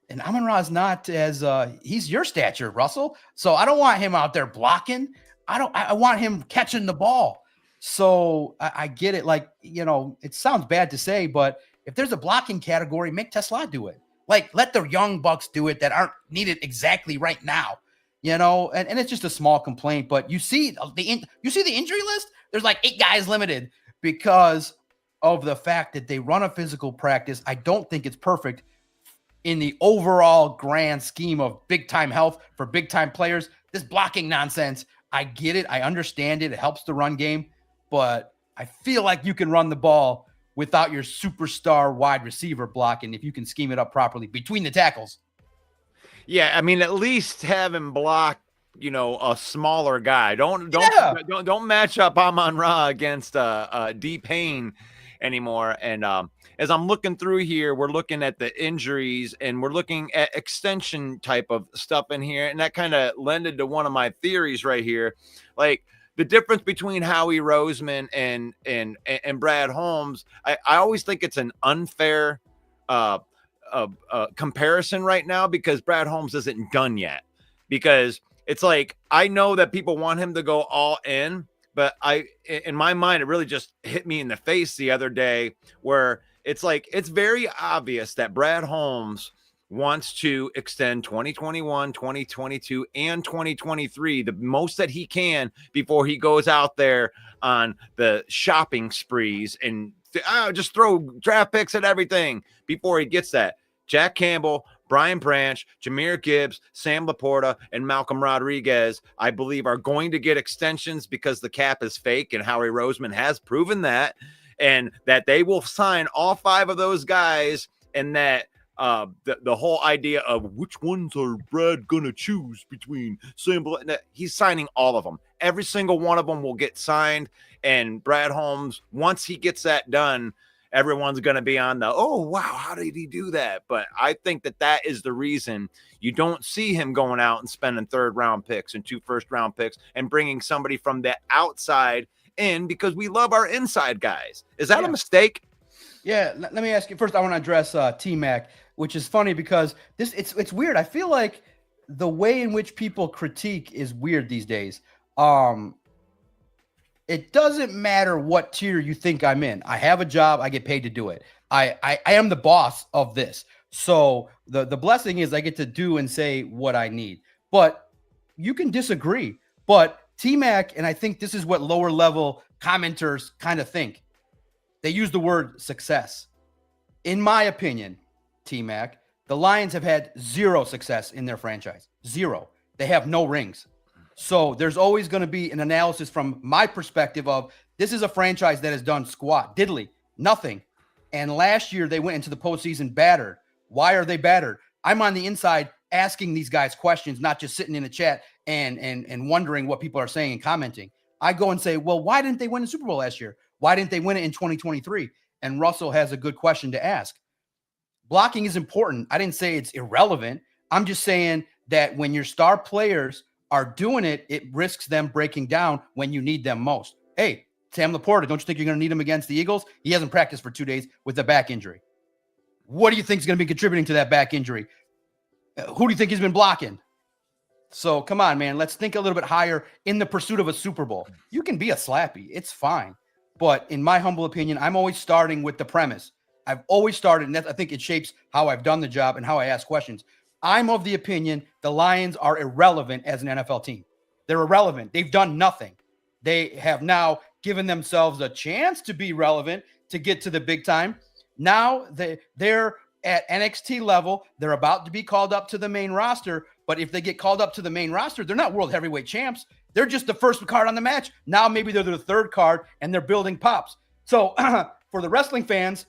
And Amon-Ra is not as he's your stature, Russell. So I don't want him out there blocking. I want him catching the ball. So I get it. Like, it sounds bad to say, but if there's a blocking category, make Tesla do it. Like, let the young bucks do it that aren't needed exactly right now. And it's just a small complaint, but you see the injury list. There's like 8 guys limited because of the fact that they run a physical practice. I don't think it's perfect in the overall grand scheme of big time health for big time players. This blocking nonsense, I get it. I understand it. It helps the run game, but I feel like you can run the ball without your superstar wide receiver blocking if you can scheme it up properly between the tackles. Yeah, I mean, at least have him block a smaller guy. Don't match up Amon-Ra against D-Payne anymore. And as I'm looking through here, we're looking at the injuries and we're looking at extension type of stuff in here. And that kind of lended to one of my theories right here. Like the difference between Howie Roseman and Brad Holmes, I always think it's an unfair comparison right now because Brad Holmes isn't done yet. Because it's like, I know that people want him to go all in, but in my mind, it really just hit me in the face the other day where it's like, it's very obvious that Brad Holmes wants to extend 2021, 2022, and 2023, the most that he can before he goes out there on the shopping sprees and just throw draft picks at everything before he gets that. Jack Campbell, Brian Branch, Jahmyr Gibbs, Sam Laporta, and Malcolm Rodriguez, I believe, are going to get extensions because the cap is fake, and Howie Roseman has proven that, and that they will sign all 5 of those guys, and that the whole idea of which ones are Brad going to choose between Sam, he's signing all of them. Every single one of them will get signed, and Brad Holmes, once he gets that done, everyone's going to be on the, oh, wow, how did he do that? But I think that is the reason you don't see him going out and spending 3rd-round picks and 2 first-round picks and bringing somebody from the outside in because we love our inside guys. Is that a mistake? Yeah, let me ask you. First, I want to address T-Mac, which is funny because it's weird. I feel like the way in which people critique is weird these days. It doesn't matter what tier you think I'm in. I have a job. I get paid to do it. I am the boss of this. So the blessing is I get to do and say what I need. But you can disagree. But T-Mac, and I think this is what lower level commenters kind of think. They use the word success. In my opinion, T-Mac, the Lions have had 0 success in their franchise. 0. They have no rings. So there's always going to be an analysis from my perspective of this is a franchise that has done squat, diddly, nothing. And last year they went into the postseason battered. Why are they battered? I'm on the inside asking these guys questions, not just sitting in the chat and wondering what people are saying and commenting. I go and say, well, why didn't they win the Super Bowl last year? Why didn't they win it in 2023? And Russell has a good question to ask. Blocking is important. I didn't say it's irrelevant. I'm just saying that when your star players are doing it, it risks them breaking down when you need them most. Hey, Sam Laporta, don't you think you're going to need him against the Eagles? He hasn't practiced for 2 days with a back injury. What do you think is going to be contributing to that back injury? Who do you think he's been blocking? So come on, man. Let's think a little bit higher in the pursuit of a Super Bowl. You can be a slappy. It's fine. But in my humble opinion, I'm always starting with the premise. I've always started, and I think it shapes how I've done the job and how I ask questions. I'm of the opinion the Lions are irrelevant as an NFL team. They're irrelevant. They've done nothing. They have now given themselves a chance to be relevant, to get to the big time. Now they're at NXT level. They're about to be called up to the main roster. But if they get called up to the main roster, they're not world heavyweight champs. They're just the first card on the match. Now maybe they're the 3rd card and they're building pops. So for the wrestling fans,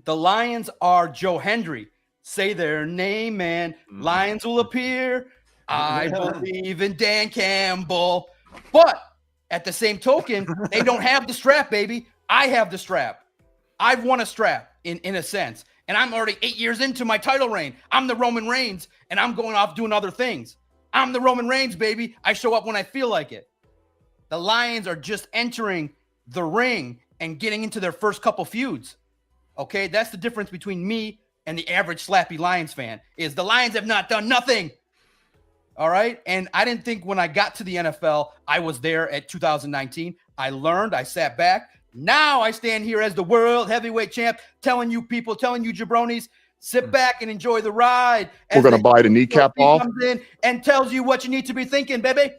the Lions are Joe Hendry. Say their name, man. Lions will appear. I believe in Dan Campbell. But at the same token, they don't have the strap, baby. I have the strap. I've won a strap in a sense. And I'm already 8 years into my title reign. I'm the Roman Reigns, and I'm going off doing other things. I'm the Roman Reigns, baby. I show up when I feel like it. The Lions are just entering the ring and getting into their first couple feuds. Okay, that's the difference between me and the average slappy Lions fan, is the Lions have not done nothing. All right. And I didn't think when I got to the NFL, I was there at 2019. I learned, I sat back. Now I stand here as the world heavyweight champ, telling you people, telling you jabronis, sit back and enjoy the ride. We're going to buy the kneecap off. Comes in and tells you what you need to be thinking, baby.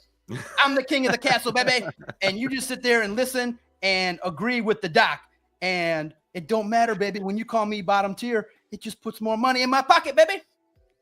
I'm the king of the castle, baby. And you just sit there and listen and agree with the doc. And it don't matter, baby. When you call me bottom tier, it just puts more money in my pocket, baby.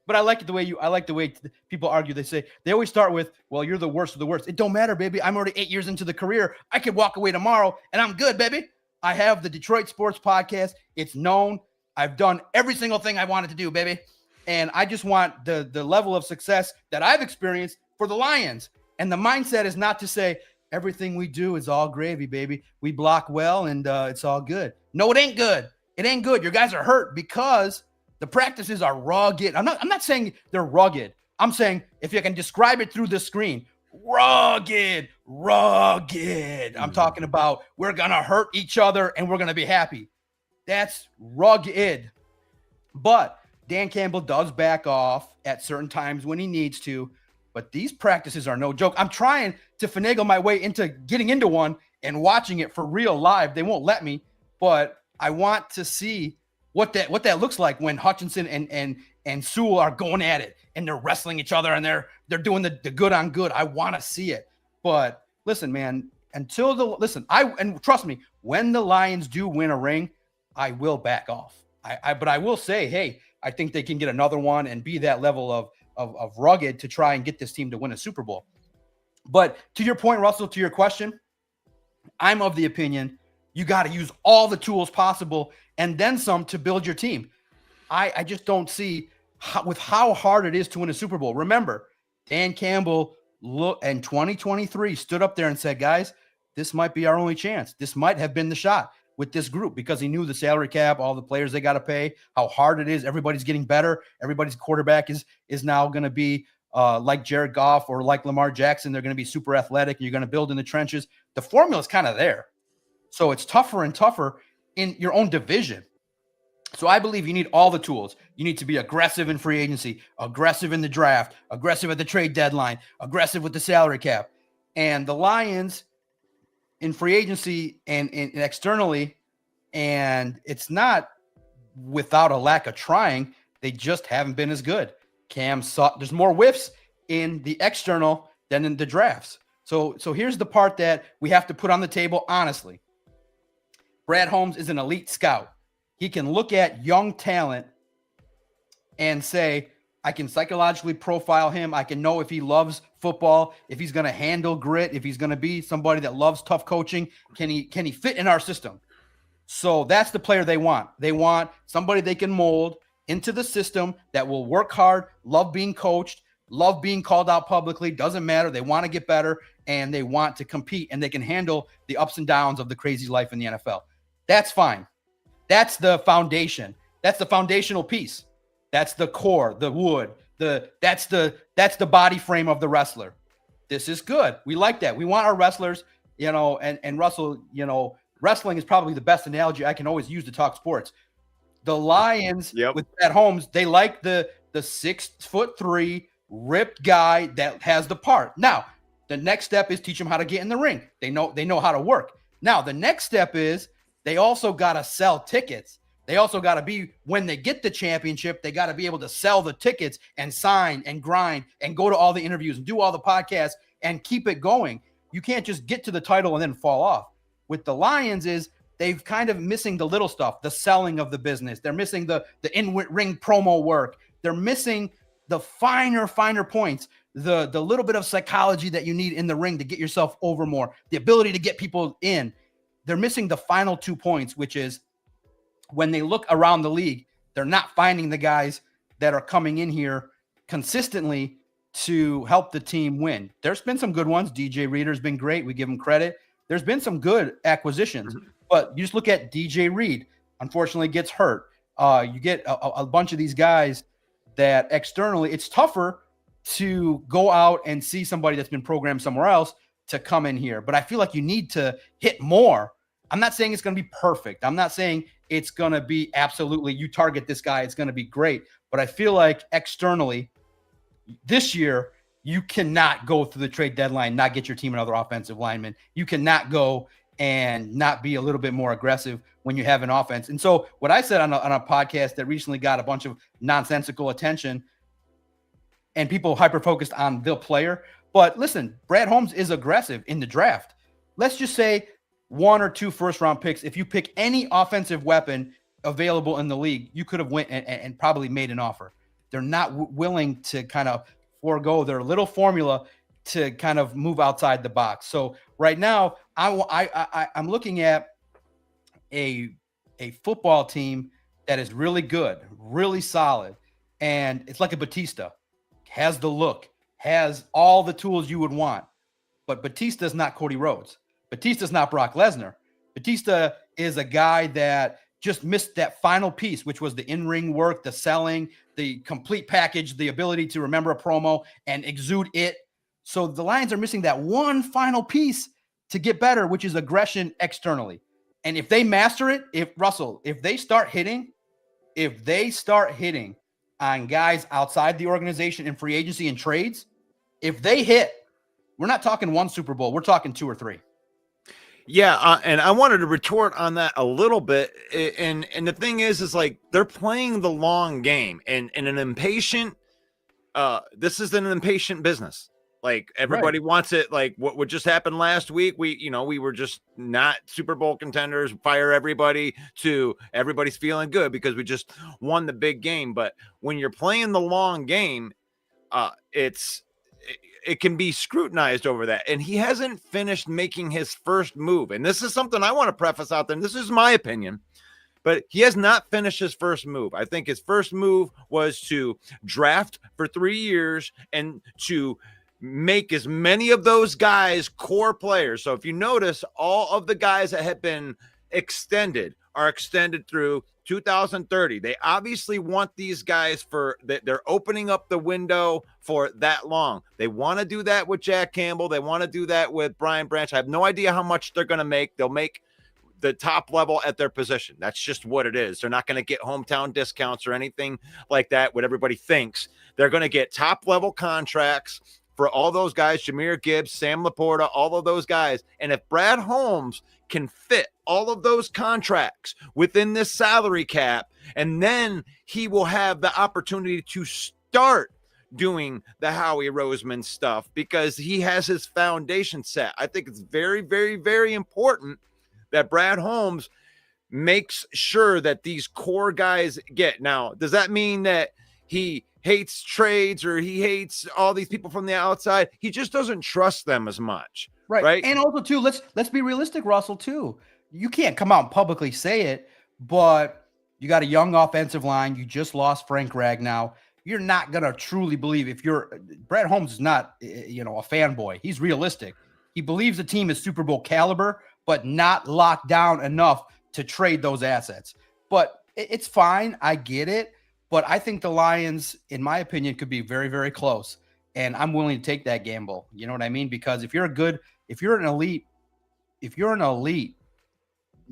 But I like the way people argue. They always start with, well, you're the worst of the worst. It don't matter, baby. I'm already 8 years into the career. I could walk away tomorrow and I'm good, baby. I have the Detroit Sports Podcast. It's known. I've done every single thing I wanted to do, baby. And I just want the level of success that I've experienced for the Lions. And the mindset is not to say everything we do is all gravy, baby. We block well and it's all good. No, it ain't good. It ain't good. Your guys are hurt because the practices are rugged. I'm not saying they're rugged. I'm saying if you can describe it through the screen, rugged. I'm talking about we're going to hurt each other and we're going to be happy. That's rugged. But Dan Campbell does back off at certain times when he needs to. But these practices are no joke. I'm trying to finagle my way into getting into one and watching it for real live. They won't let me, but I want to see what that looks like when Hutchinson and Sewell are going at it and they're wrestling each other and they're doing the good on good. I want to see it. But listen, man, and trust me, when the Lions do win a ring, I will back off. But I will say, hey, I think they can get another one and be that level of rugged to try and get this team to win a Super Bowl. But to your point, Russell, to your question, I'm of the opinion you got to use all the tools possible and then some to build your team. I just don't see how hard it is to win a Super Bowl. Remember, Dan Campbell in 2023 stood up there and said, guys, this might be our only chance. This might have been the shot with this group because he knew the salary cap, all the players they got to pay, how hard it is. Everybody's getting better. Everybody's quarterback is now going to be like Jared Goff or like Lamar Jackson. They're going to be super athletic. You're going to build in the trenches. The formula is kind of there. So it's tougher and tougher in your own division. So I believe you need all the tools. You need to be aggressive in free agency, aggressive in the draft, aggressive at the trade deadline, aggressive with the salary cap. And the Lions in free agency and externally, and it's not without a lack of trying, they just haven't been as good. There's more whiffs in the external than in the drafts. So here's the part that we have to put on the table honestly. Brad Holmes is an elite scout. He can look at young talent and say, I can psychologically profile him. I can know if he loves football, if he's going to handle grit, if he's going to be somebody that loves tough coaching. Can he fit in our system? So that's the player they want. They want somebody they can mold into the system that will work hard, love being coached, love being called out publicly. Doesn't matter. They want to get better and they want to compete and they can handle the ups and downs of the crazy life in the NFL. That's fine. That's the foundation. That's the foundational piece. That's the core, the wood, that's the body frame of the wrestler. This is good. We like that. We want our wrestlers, and Russell, wrestling is probably the best analogy I can always use to talk sports. The Lions with Brad Holmes, they like the 6'3" ripped guy that has the part. Now, the next step is teach them how to get in the ring. They know how to work. Now, the next step is they also got to sell tickets. They also got to be, when they get the championship, they got to be able to sell the tickets and sign and grind and go to all the interviews and do all the podcasts and keep it going. You can't just get to the title and then fall off. With the Lions is they've kind of missing the little stuff, the selling of the business. They're missing the in-ring promo work. They're missing the finer points, the little bit of psychology that you need in the ring to get yourself over more, the ability to get people in. They're missing the final 2 points, which is when they look around the league, they're not finding the guys that are coming in here consistently to help the team win. There's been some good ones. DJ Reader's been great. We give him credit. There's been some good acquisitions, but you just look at DJ Reed, unfortunately gets hurt. You get a bunch of these guys that externally, it's tougher to go out and see somebody that's been programmed somewhere else to come in here. But I feel like you need to hit more. I'm not saying it's going to be perfect. I'm not saying it's going to be absolutely, you target this guy, it's going to be great. But I feel like externally this year, you cannot go through the trade deadline, not get your team another offensive lineman. You cannot go and not be a little bit more aggressive when you have an offense. And so what I said on a podcast that recently got a bunch of nonsensical attention and people hyper-focused on the player. But listen, Brad Holmes is aggressive in the draft. Let's just say 1 or 2 first-round picks. If you pick any offensive weapon available in the league, you could have went and probably made an offer. They're not willing to kind of forego their little formula to kind of move outside the box. So right now, I'm looking at a football team that is really good, really solid. And it's like a Batista. Has the look, has all the tools you would want. But Batista's not Cody Rhodes. Batista's not Brock Lesnar. Batista is a guy that just missed that final piece, which was the in-ring work, the selling, the complete package, the ability to remember a promo and exude it. So the Lions are missing that one final piece to get better, which is aggression externally. And if they master it, if they start hitting on guys outside the organization in free agency and trades, if they hit, we're not talking one Super Bowl, we're talking 2 or 3. Yeah, and I wanted to retort on that a little bit. And the thing is like they're playing the long game, and an impatient. This is an impatient business. Like everybody wants it. Like what just happened last week. We were just not Super Bowl contenders. Fire everybody to everybody's feeling good because we just won the big game. But when you're playing the long game, it can be scrutinized over that. And he hasn't finished making his first move. And this is something I want to preface out there. And this is my opinion, but he has not finished his first move. I think his first move was to draft for 3 years and to make as many of those guys core players. So if you notice, all of the guys that have been extended are extended through 2030. They obviously want these guys they're opening up the window for that long. They want to do that with Jack Campbell. They want to do that with Brian Branch. I have no idea how much they're going to make. They'll make the top level at their position. That's just what it is. They're not going to get hometown discounts or anything like that, what everybody thinks. They're going to get top level contracts for all those guys, Jahmyr Gibbs, Sam Laporta, all of those guys. And if Brad Holmes can fit all of those contracts within this salary cap, and then he will have the opportunity to start doing the Howie Roseman stuff because he has his foundation set. I think it's very, very, very important that Brad Holmes makes sure that these core guys get. Now, does that mean that he hates trades or he hates all these people from the outside? He just doesn't trust them as much. Right. And also too, let's be realistic, Russell, too. You can't come out and publicly say it, but you got a young offensive line. You just lost Frank Ragnow. You're not going to truly believe Brad Holmes is not, a fanboy. He's realistic. He believes the team is Super Bowl caliber, but not locked down enough to trade those assets. But it's fine. I get it. But I think the Lions, in my opinion, could be very, very close. And I'm willing to take that gamble. You know what I mean? Because if you're an elite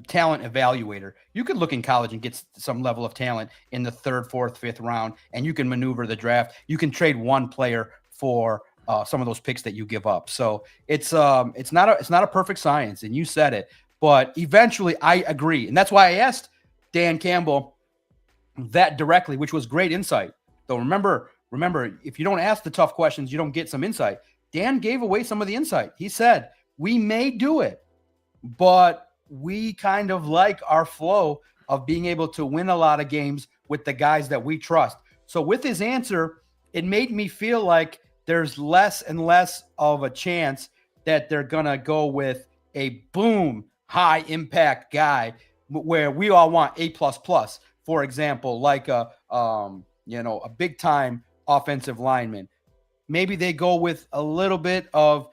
talent evaluator, you could look in college and get some level of talent in the 3rd, 4th, 5th round, and you can maneuver the draft. You can trade one player for some of those picks that you give up. So it's not a perfect science, and you said it. But eventually, I agree, and that's why I asked Dan Campbell that directly, which was great insight. Though remember, if you don't ask the tough questions, you don't get some insight. Dan gave away some of the insight. He said, we may do it, but we kind of like our flow of being able to win a lot of games with the guys that we trust. So with his answer, it made me feel like there's less and less of a chance that they're going to go with a boom, high impact guy where we all want A++. For example, like a big time offensive lineman. Maybe they go with a little bit of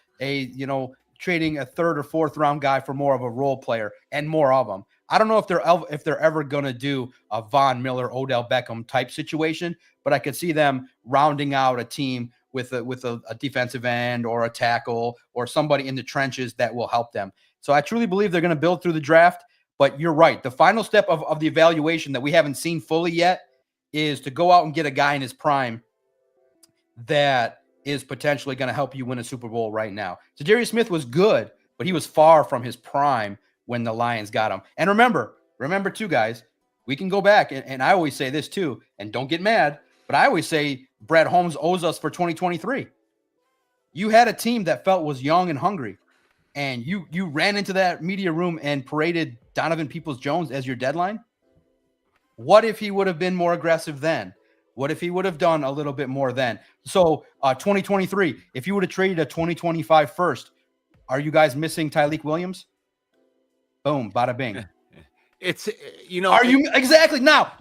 trading a 3rd or 4th round guy for more of a role player and more of them. I don't know if they're ever going to do a Von Miller, Odell Beckham type situation, but I could see them rounding out a team with a defensive end or a tackle or somebody in the trenches that will help them. So I truly believe they're going to build through the draft. But you're right. The final step of the evaluation that we haven't seen fully yet is to go out and get a guy in his prime that is potentially going to help you win a Super Bowl right now. So Darius Smith was good, but he was far from his prime when the Lions got him. And remember too, guys, we can go back, and I always say this too, and don't get mad, but I always say Brad Holmes owes us for 2023. You had a team that felt was young and hungry, and you ran into that media room and paraded Donovan Peoples-Jones as your deadline. What if he would have been more aggressive then? What if he would have done a little bit more then? So 2023, if you would have traded a 2025 first, are you guys missing Tyleik Williams? Boom, bada bing. It's, are you exactly now?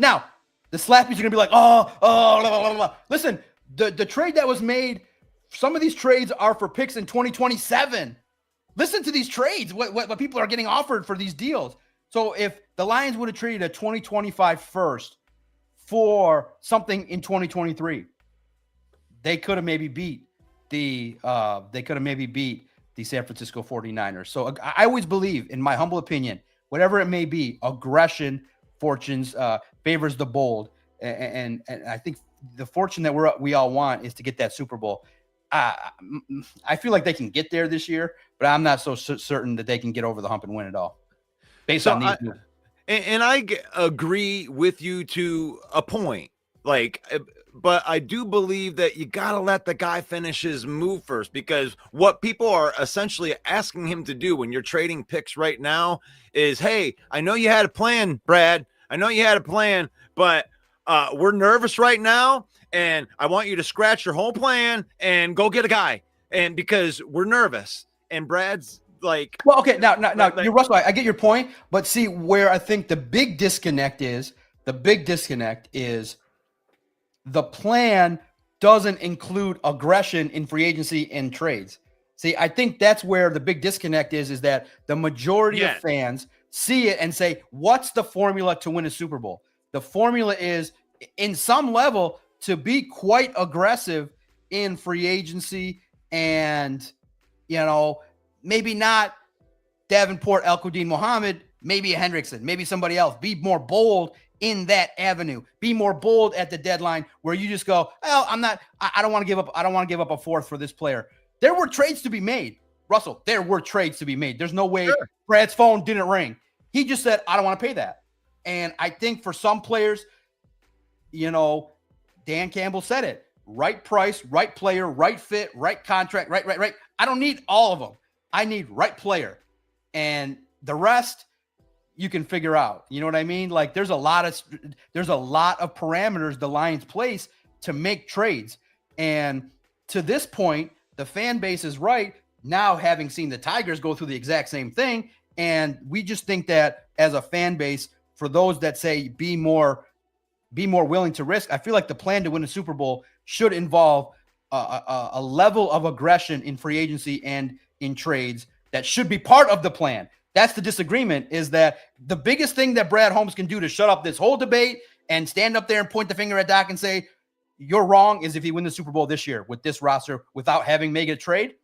The slappies are going to be like, oh, blah, blah, blah. Listen, the trade that was made, some of these trades are for picks in 2027. Listen to these trades, what people are getting offered for these deals. So if the Lions would have traded a 2025 first for something in 2023, they could have maybe beat the San Francisco 49ers. So I always believe, in my humble opinion, whatever it may be, aggression fortunes favors the bold, and I think the fortune that we all want is to get that Super Bowl. I feel like they can get there this year, but I'm not so certain that they can get over the hump and win it all based on these moves. And I agree with you to a point, but I do believe that you got to let the guy finish his move first, because what people are essentially asking him to do when you're trading picks right now is, hey, I know you had a plan, Brad. I know you had a plan, but we're nervous right now, and I want you to scratch your whole plan and go get a guy. And because we're nervous, and Brad's like, well, okay, now you're Russell. I get your point, but see where I think the big disconnect is. The plan doesn't include aggression in free agency and trades. See, I think that's where the big disconnect is that the majority of fans see it and say, what's the formula to win a Super Bowl? The formula is, in some level, to be quite aggressive in free agency and, maybe not Davenport, El-Quadin Muhammad, maybe a Hendrickson, maybe somebody else. Be more bold in that avenue. Be more bold at the deadline where you just go, well, I don't want to give up. I don't want to give up a fourth for this player. There were trades to be made. Russell, there were trades to be made. There's no way Brad's phone didn't ring. He just said, I don't want to pay that. And I think for some players, Dan Campbell said it, right price, right player, right fit, right contract, right. I don't need all of them. I need right player. And the rest you can figure out. You know what I mean? Like there's a lot of parameters the Lions place to make trades. And to this point, the fan base is right now, having seen the Tigers go through the exact same thing. And we just think that as a fan base, for those that say be more willing to risk, I feel like the plan to win a Super Bowl should involve a level of aggression in free agency and in trades that should be part of the plan. That's the disagreement, is that the biggest thing that Brad Holmes can do to shut up this whole debate and stand up there and point the finger at Doc and say, you're wrong, is if he wins the Super Bowl this year with this roster without having made a trade.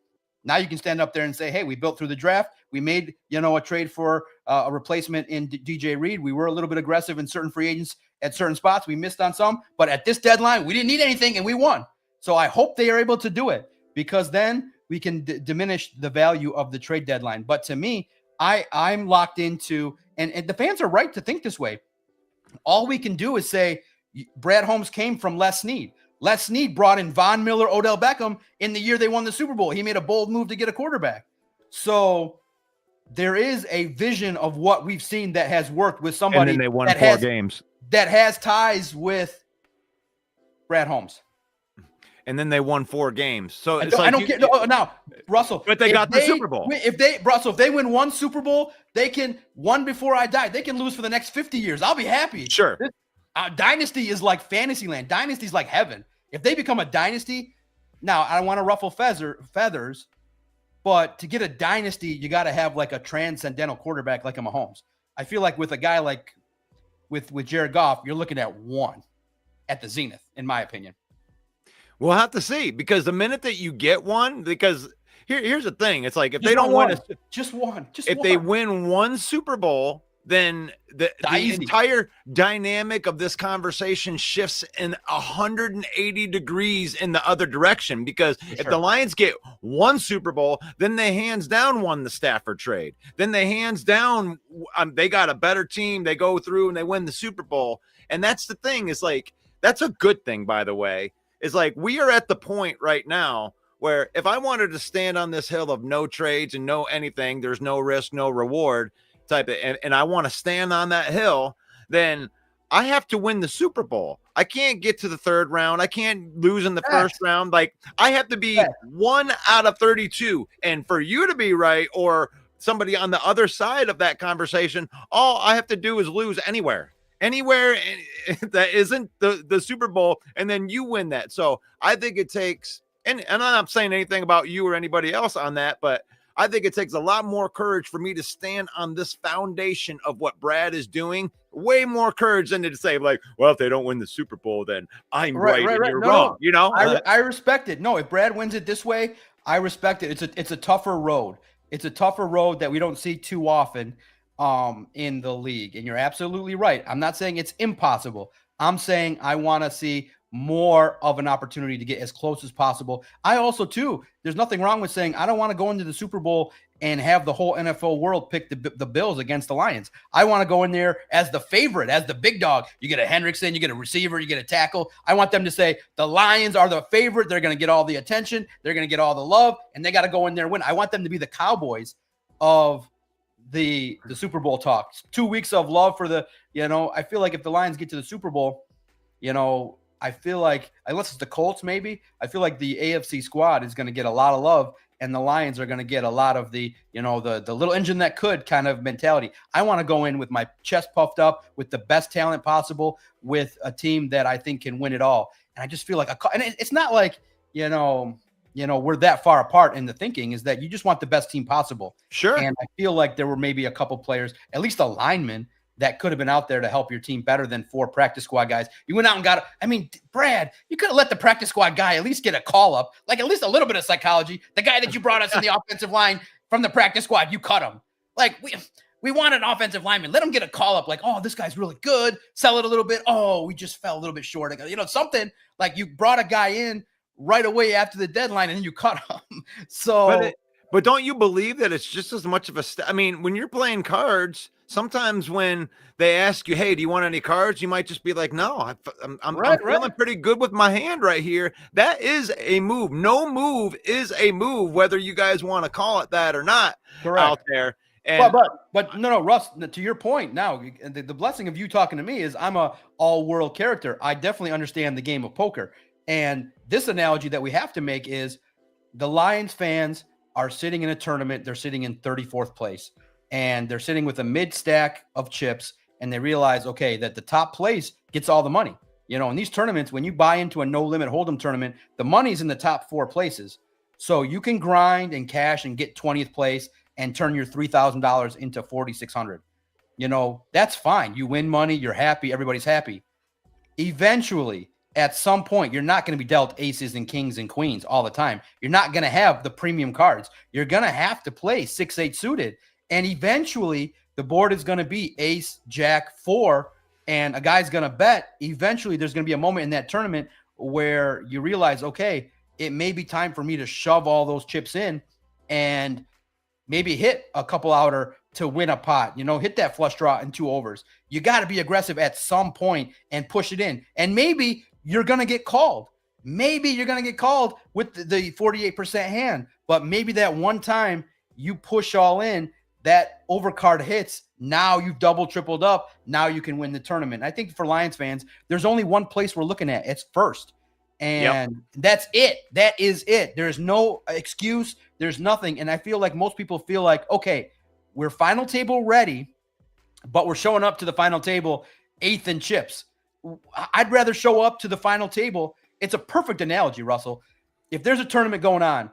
Now you can stand up there and say, hey, we built through the draft. We made, a trade for a replacement in DJ Reed. We were a little bit aggressive in certain free agents at certain spots. We missed on some, but at this deadline, we didn't need anything and we won. So I hope they are able to do it, because then we can diminish the value of the trade deadline. But to me, I'm locked into, and the fans are right to think this way. All we can do is say Brad Holmes came from Les Snead. Les Snead brought in Von Miller, Odell Beckham in the year they won the Super Bowl. He made a bold move to get a quarterback. So there is a vision of what we've seen that has worked with somebody. And then they won 4 games. That has ties with Brad Holmes. And then they won 4 games. So it's I don't care. No, now, Russell. But they got the Super Bowl. If they win one Super Bowl, they can, one before I die, they can lose for the next 50 years. I'll be happy. Sure. Dynasty is like fantasy land. Dynasty is like heaven. If they become a dynasty, now I don't want to ruffle feathers, but to get a dynasty, you got to have like a transcendental quarterback like a Mahomes. I feel like with a guy like with Jared Goff, you're looking at one at the zenith, in my opinion. We'll have to see, because the minute that you get one, because here's the thing. It's like if they don't win they win one Super Bowl, then the entire dynamic of this conversation shifts in 180 degrees in the other direction. Because if the Lions get one Super Bowl, then they hands down won the Stafford trade. Then they hands down, they got a better team. They go through and they win the Super Bowl. And that's the thing, is like, that's a good thing, by the way. Is like, we are at the point right now where if I wanted to stand on this hill of no trades and no anything, there's no risk, no reward type of, and I want to stand on that hill, then I have to win the Super Bowl. I can't get to the 3rd round. I can't lose in the first round. Like, I have to be 1 out of 32. And for you to be right, or somebody on the other side of that conversation, all I have to do is lose anywhere. anywhere that isn't the Super Bowl, and then you win that. So I think it takes, and I'm not saying anything about you or anybody else on that, but I think it takes a lot more courage for me to stand on this foundation of what Brad is doing. Way more courage than to say, like, well, if they don't win the Super Bowl, then I'm right and you're wrong. You know, I respect it. No, if Brad wins it this way, I respect it. It's a tougher road. It's a tougher road that we don't see too often in the league. And you're absolutely right. I'm not saying it's impossible. I'm saying I want to see more of an opportunity to get as close as possible. I also, too, there's nothing wrong with saying I don't want to go into the Super Bowl and have the whole NFL world pick the Bills against the Lions. I want to go in there as the favorite, as the big dog. You get a Hendrickson, you get a receiver, you get a tackle. I want them to say the Lions are the favorite. They're going to get all the attention. They're going to get all the love, and they got to go in there and win. I want them to be the Cowboys of the Super Bowl talk. 2 weeks of love for the, I feel like if the Lions get to the Super Bowl, I feel like, unless it's the Colts maybe, I feel like the AFC squad is going to get a lot of love, and the Lions are going to get a lot of the, the little engine that could kind of mentality. I want to go in with my chest puffed up, with the best talent possible, with a team that I think can win it all. And I just feel like, and it's not like, we're that far apart in the thinking, is that you just want the best team possible. Sure. And I feel like there were maybe a couple players, at least a lineman, that could have been out there to help your team better than 4 practice squad guys. You went out and got Brad, you could have let the practice squad guy at least get a call up, like at least a little bit of psychology. The guy that you brought us in the offensive line from the practice squad, you cut him. Like we want an offensive lineman. Let him get a call up like, oh, this guy's really good. Sell it a little bit. Oh, we just fell a little bit short. Something like you brought a guy in right away after the deadline and then you cut him. So, but don't you believe that it's just as much of a when you're playing cards, sometimes when they ask you, hey, do you want any cards? You might just be like, no, I'm feeling pretty good with my hand right here. That is a move. No move is a move, whether you guys want to call it that or not. Correct. Out there. And but no, Russ, to your point now, the blessing of you talking to me is I'm a all-world character. I definitely understand the game of poker. And this analogy that we have to make is the Lions fans are sitting in a tournament. They're sitting in 34th place. And they're sitting with a mid stack of chips, and they realize, okay, that the top place gets all the money. In these tournaments, when you buy into a no limit hold'em tournament, the money's in the top 4 places. So you can grind and cash and get 20th place and turn your $3,000 into $4,600. That's fine. You win money. You're happy. Everybody's happy. Eventually, at some point, you're not going to be dealt aces and kings and queens all the time. You're not going to have the premium cards. You're going to have to play 6-8 suited. And eventually, the board is going to be ace, jack, 4, and a guy's going to bet. Eventually, there's going to be a moment in that tournament where you realize, okay, it may be time for me to shove all those chips in and maybe hit a couple outer to win a pot, hit that flush draw in 2 overs. You got to be aggressive at some point and push it in. And maybe you're going to get called. Maybe you're going to get called with the 48% hand, but maybe that one time you push all in, that overcard hits, now you've double, tripled up. Now you can win the tournament. I think for Lions fans, there's only one place we're looking at. It's first. And That's it. That is it. There's no excuse. There's nothing. And I feel like most people feel like, okay, we're final table ready, but we're showing up to the final table 8th in chips. I'd rather show up to the final table. It's a perfect analogy, Russell. If there's a tournament going on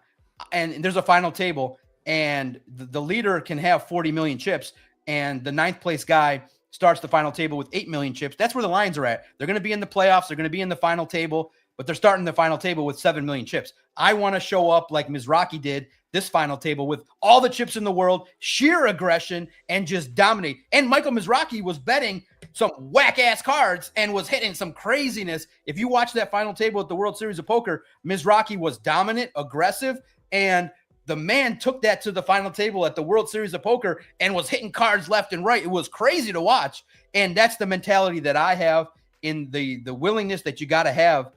and there's a final table, and the leader can have 40 million chips, and the 9th place guy starts the final table with 8 million chips. That's where the Lions are at. They're going to be in the playoffs. They're going to be in the final table, but they're starting the final table with 7 million chips. I want to show up like Mizrachi did this final table with all the chips in the world, sheer aggression, and just dominate. And Michael Mizrachi was betting some whack-ass cards and was hitting some craziness. If you watch that final table at the World Series of Poker, Mizrachi was dominant, aggressive, and the man took that to the final table at the World Series of Poker and was hitting cards left and right. It was crazy to watch. And that's the mentality that I have, in the willingness that you got to have.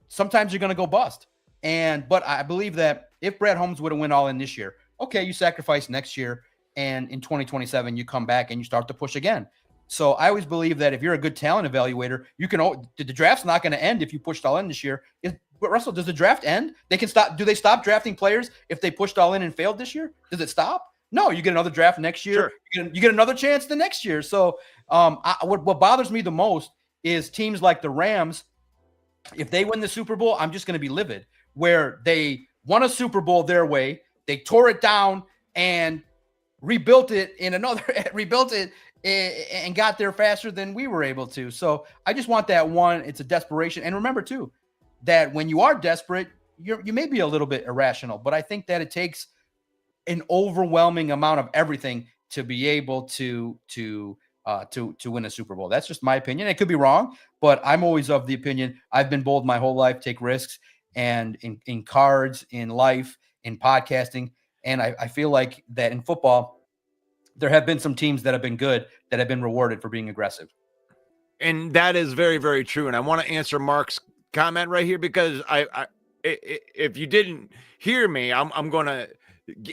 Sometimes you're going to go bust. But I believe that if Brad Holmes would have went all in this year, okay, you sacrifice next year, and in 2027, you come back and you start to push again. So I always believe that if you're a good talent evaluator, you can, the draft's not going to end if you pushed all in this year. But Russell, does the draft end? They can stop. Do they stop drafting players if they pushed all in and failed this year? Does it stop? No, you get another draft next year. Sure. You get another chance the next year. So what bothers me the most is teams like the Rams. If they win the Super Bowl, I'm just going to be livid, where they won a Super Bowl their way. They tore it down and rebuilt it and got there faster than we were able to. So I just want that one. It's a desperation. And remember too, that when you are desperate, you may be a little bit irrational, but I think that it takes an overwhelming amount of everything to be able to win a Super Bowl. That's just my opinion. It could be wrong, but I'm always of the opinion. I've been bold my whole life, take risks, and in cards, in life, in podcasting. And I feel like that in football, there have been some teams that have been good, that have been rewarded for being aggressive. And that is very, very true. And I want to answer Mark's comment right here, because if you didn't hear me, I'm going to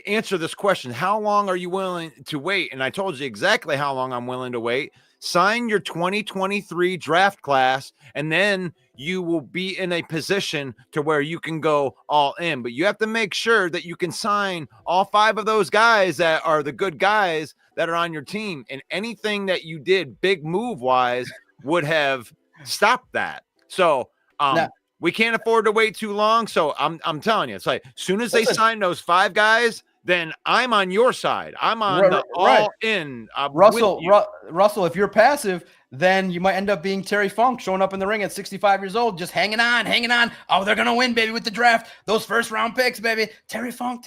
answer this question. How long are you willing to wait? And I told you exactly how long I'm willing to wait. Sign your 2023 draft class, and then you will be in a position to where you can go all in. But you have to make sure that you can sign all 5 of those guys that are the good guys that are on your team. And anything that you did big move wise would have stopped that. So we can't afford to wait too long. So I'm telling you, it's like, as soon as they sign those 5 guys, then I'm on your side. I'm on the all in. Russell, if you're passive, then you might end up being Terry Funk, showing up in the ring at 65 years old, just hanging on. Oh, they're going to win, baby, with the draft. Those first round picks, baby. Terry Funk.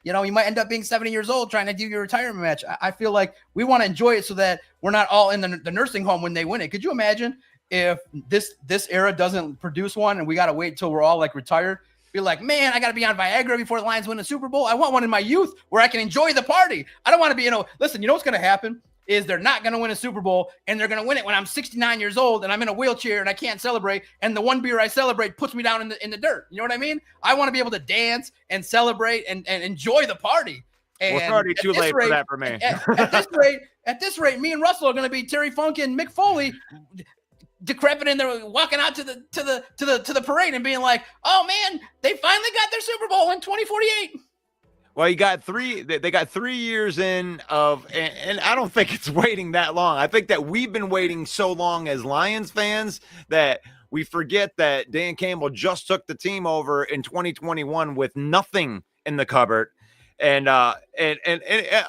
You know, you might end up being 70 years old trying to do your retirement match. I feel like we want to enjoy it so that we're not all in the nursing home when they win it. Could you imagine if this era doesn't produce one and we got to wait until we're all like retired? Be like, man, I got to be on Viagra before the Lions win the Super Bowl. I want one in my youth where I can enjoy the party. I don't want to be, listen, you know what's going to happen is they're not going to win a Super Bowl, and they're going to win it when I'm 69 years old and I'm in a wheelchair and I can't celebrate, and the one beer I celebrate puts me down in the dirt. You know what I mean? I want to be able to dance and celebrate and enjoy the party. And it's already too late for that for me. At this rate, me and Russell are going to be Terry Funk and Mick Foley, decrepit, and they're walking out to the parade and being like, "Oh man, they finally got their Super Bowl in 2048." Well, you got 3. They got 3 years in of, and I don't think it's waiting that long. I think that we've been waiting so long as Lions fans that we forget that Dan Campbell just took the team over in 2021 with nothing in the cupboard. And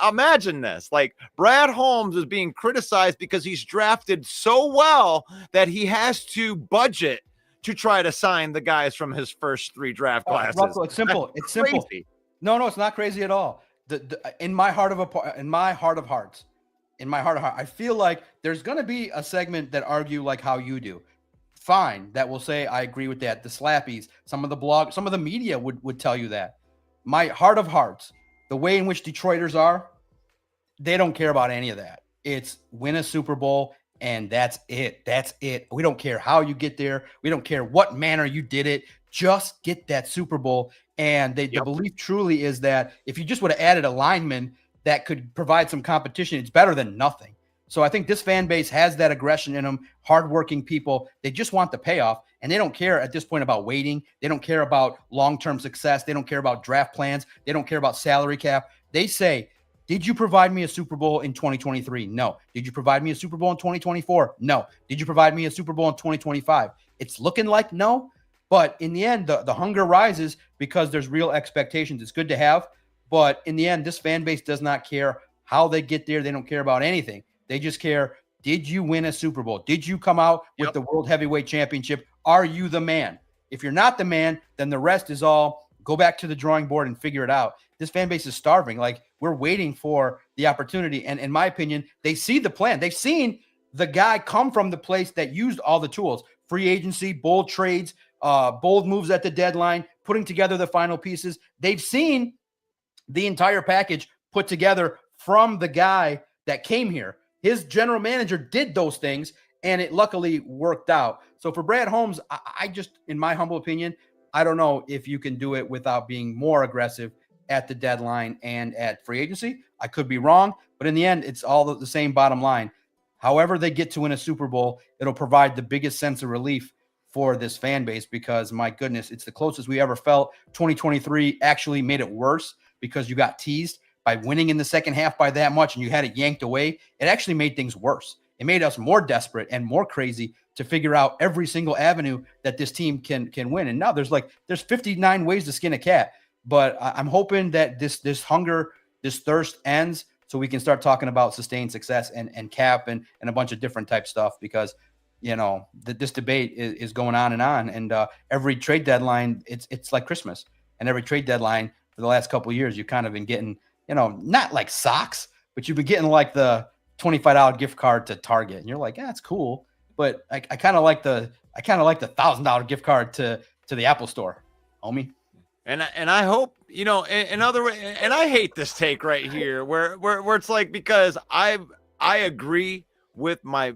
imagine this, like Brad Holmes is being criticized because he's drafted so well that he has to budget to try to sign the guys from his first 3 draft classes. Russell, it's simple. It's simple. No, it's not crazy at all. In my heart of hearts, I feel like there's going to be a segment that argue like how you do. Fine, that will say I agree with that. The slappies, some of the media would tell you that. My heart of hearts, the way in which Detroiters are, they don't care about any of that. It's win a Super Bowl, and that's it. That's it. We don't care how you get there. We don't care what manner you did it. Just get that Super Bowl. And the belief truly is that if you just would have added a lineman that could provide some competition, it's better than nothing. So I think this fan base has that aggression in them, hardworking people. They just want the payoff, and they don't care at this point about waiting. They don't care about long-term success. They don't care about draft plans. They don't care about salary cap. They say, did you provide me a Super Bowl in 2023? No. Did you provide me a Super Bowl in 2024? No. Did you provide me a Super Bowl in 2025? It's looking like no, but in the end, the hunger rises because there's real expectations. It's good to have, but in the end, this fan base does not care how they get there. They don't care about anything. They just care, did you win a Super Bowl? Did you come out with the World Heavyweight Championship? Are you the man? If you're not the man, then the rest is all go back to the drawing board and figure it out. This fan base is starving. Like, we're waiting for the opportunity. And in my opinion, they see the plan. They've seen the guy come from the place that used all the tools, free agency, bold trades, bold moves at the deadline, putting together the final pieces. They've seen the entire package put together from the guy that came here. His general manager did those things, and it luckily worked out. So for Brad Holmes, I just, in my humble opinion, I don't know if you can do it without being more aggressive at the deadline and at free agency. I could be wrong, but in the end, it's all the same bottom line. However they get to win a Super Bowl, it'll provide the biggest sense of relief for this fan base because, my goodness, it's the closest we ever felt. 2023 actually made it worse because you got teased by winning in the second half by that much and you had it yanked away, it actually made things worse. It made us more desperate and more crazy to figure out every single avenue that this team can win. And now there's 59 ways to skin a cat. But I'm hoping that this hunger, this thirst ends so we can start talking about sustained success and cap and a bunch of different type stuff, because this debate is going on. And every trade deadline, it's like Christmas. And every trade deadline for the last couple of years, you've kind of been getting, not like socks, but you've been getting like the $25 gift card to Target. And you're like, yeah, that's cool. But I kind of like the $1,000 gift card to the Apple store, homie. And I hope, in other way, and I hate this take right here where it's like, because I agree with my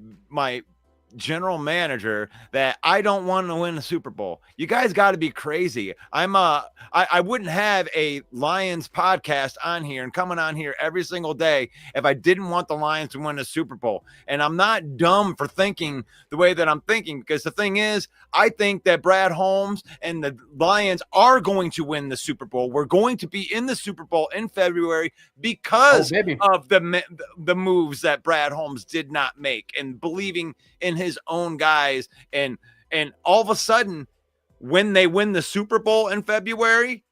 general manager that I don't want to win the Super Bowl. You guys got to be crazy. I wouldn't have a Lions podcast on here and coming on here every single day if I didn't want the Lions to win the Super Bowl. And I'm not dumb for thinking the way that I'm thinking, because the thing is, I think that Brad Holmes and the Lions are going to win the Super Bowl. We're going to be in the Super Bowl in February because of the moves that Brad Holmes did not make, and believing in his own guys. And all of a sudden, when they win the Super Bowl in February,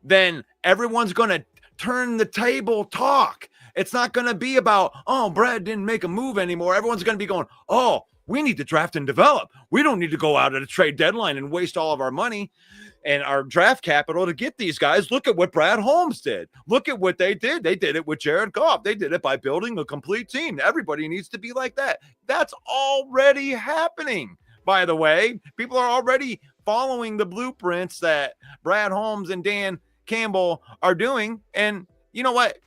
then everyone's going to turn the table talk. It's not going to be about, oh, Brad didn't make a move anymore. Everyone's going to be going, oh, we need to draft and develop. We don't need to go out at a trade deadline and waste all of our money and our draft capital to get these guys. Look at what Brad Holmes did. Look at what they did. They did it with Jared Goff. They did it by building a complete team. Everybody needs to be like that. That's already happening, by the way. People are already following the blueprints that Brad Holmes and Dan Campbell are doing. And you know what?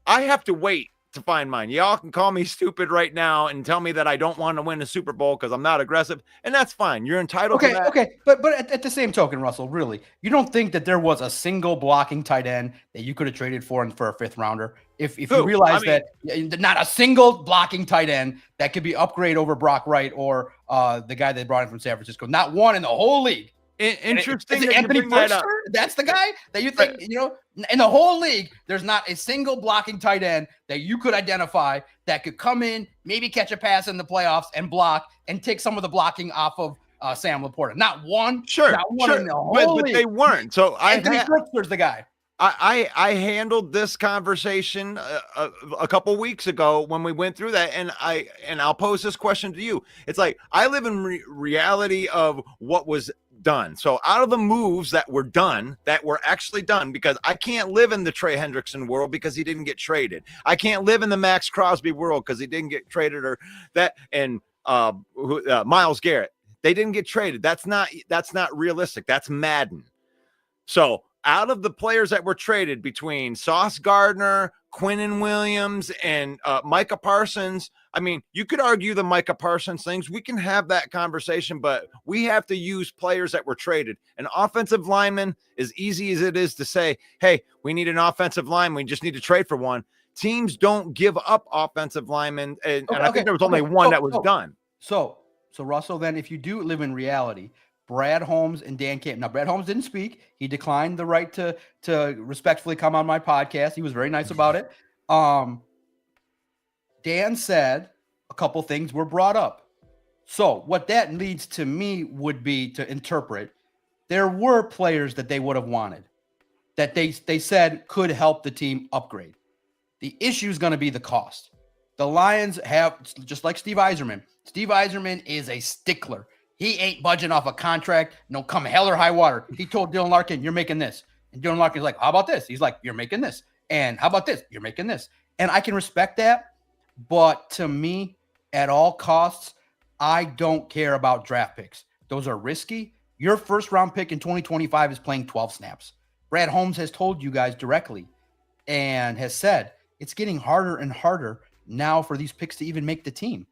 I have to wait to find mine. Y'all can call me stupid right now and tell me that I don't want to win a Super Bowl because I'm not aggressive, and that's fine. You're entitled to that. Okay, but at the same token, Russell, really, you don't think that there was a single blocking tight end that you could have traded for a fifth rounder? If you realize that not a single blocking tight end that could be upgrade over Brock Wright or the guy they brought in from San Francisco, not one in the whole league. Interesting. Is Anthony Firkser? That's the guy that you think, in the whole league, there's not a single blocking tight end that you could identify that could come in, maybe catch a pass in the playoffs and block and take some of the blocking off of Sam Laporta. Not one. Sure. Not one in the whole league. But they weren't. So Anthony Firkser's the guy. I handled this conversation a couple weeks ago when we went through that, and I'll pose this question to you. It's like, I live in reality of what was done. So out of the moves that were actually done, because I can't live in the Trey Hendrickson world because he didn't get traded. I can't live in the Max Crosby world because he didn't get traded, or that, and Myles Garrett, they didn't get traded. That's not realistic. That's Madden. So out of the players that were traded between Sauce Gardner, Quinnen Williams, and Micah Parsons, I mean, you could argue the Micah Parsons things. We can have that conversation, but we have to use players that were traded. An offensive lineman, as easy as it is to say, hey, we need an offensive lineman, we just need to trade for one. Teams don't give up offensive linemen, and I think there was only one that was done. So Russell, then if you do live in reality, Brad Holmes and Dan Campbell. Now, Brad Holmes didn't speak. He declined the right to respectfully come on my podcast. He was very nice about it. Dan said a couple things were brought up. So what that leads to me would be to interpret, there were players that they would have wanted, that they said could help the team upgrade. The issue is going to be the cost. The Lions have, just like Steve Yzerman. Steve Yzerman is a stickler. He ain't budging off a contract, no come hell or high water. He told Dylan Larkin, you're making this. And Dylan Larkin's like, how about this? He's like, you're making this. And how about this? You're making this. And I can respect that. But to me, at all costs, I don't care about draft picks. Those are risky. Your first round pick in 2025 is playing 12 snaps. Brad Holmes has told you guys directly and has said it's getting harder and harder now for these picks to even make the team.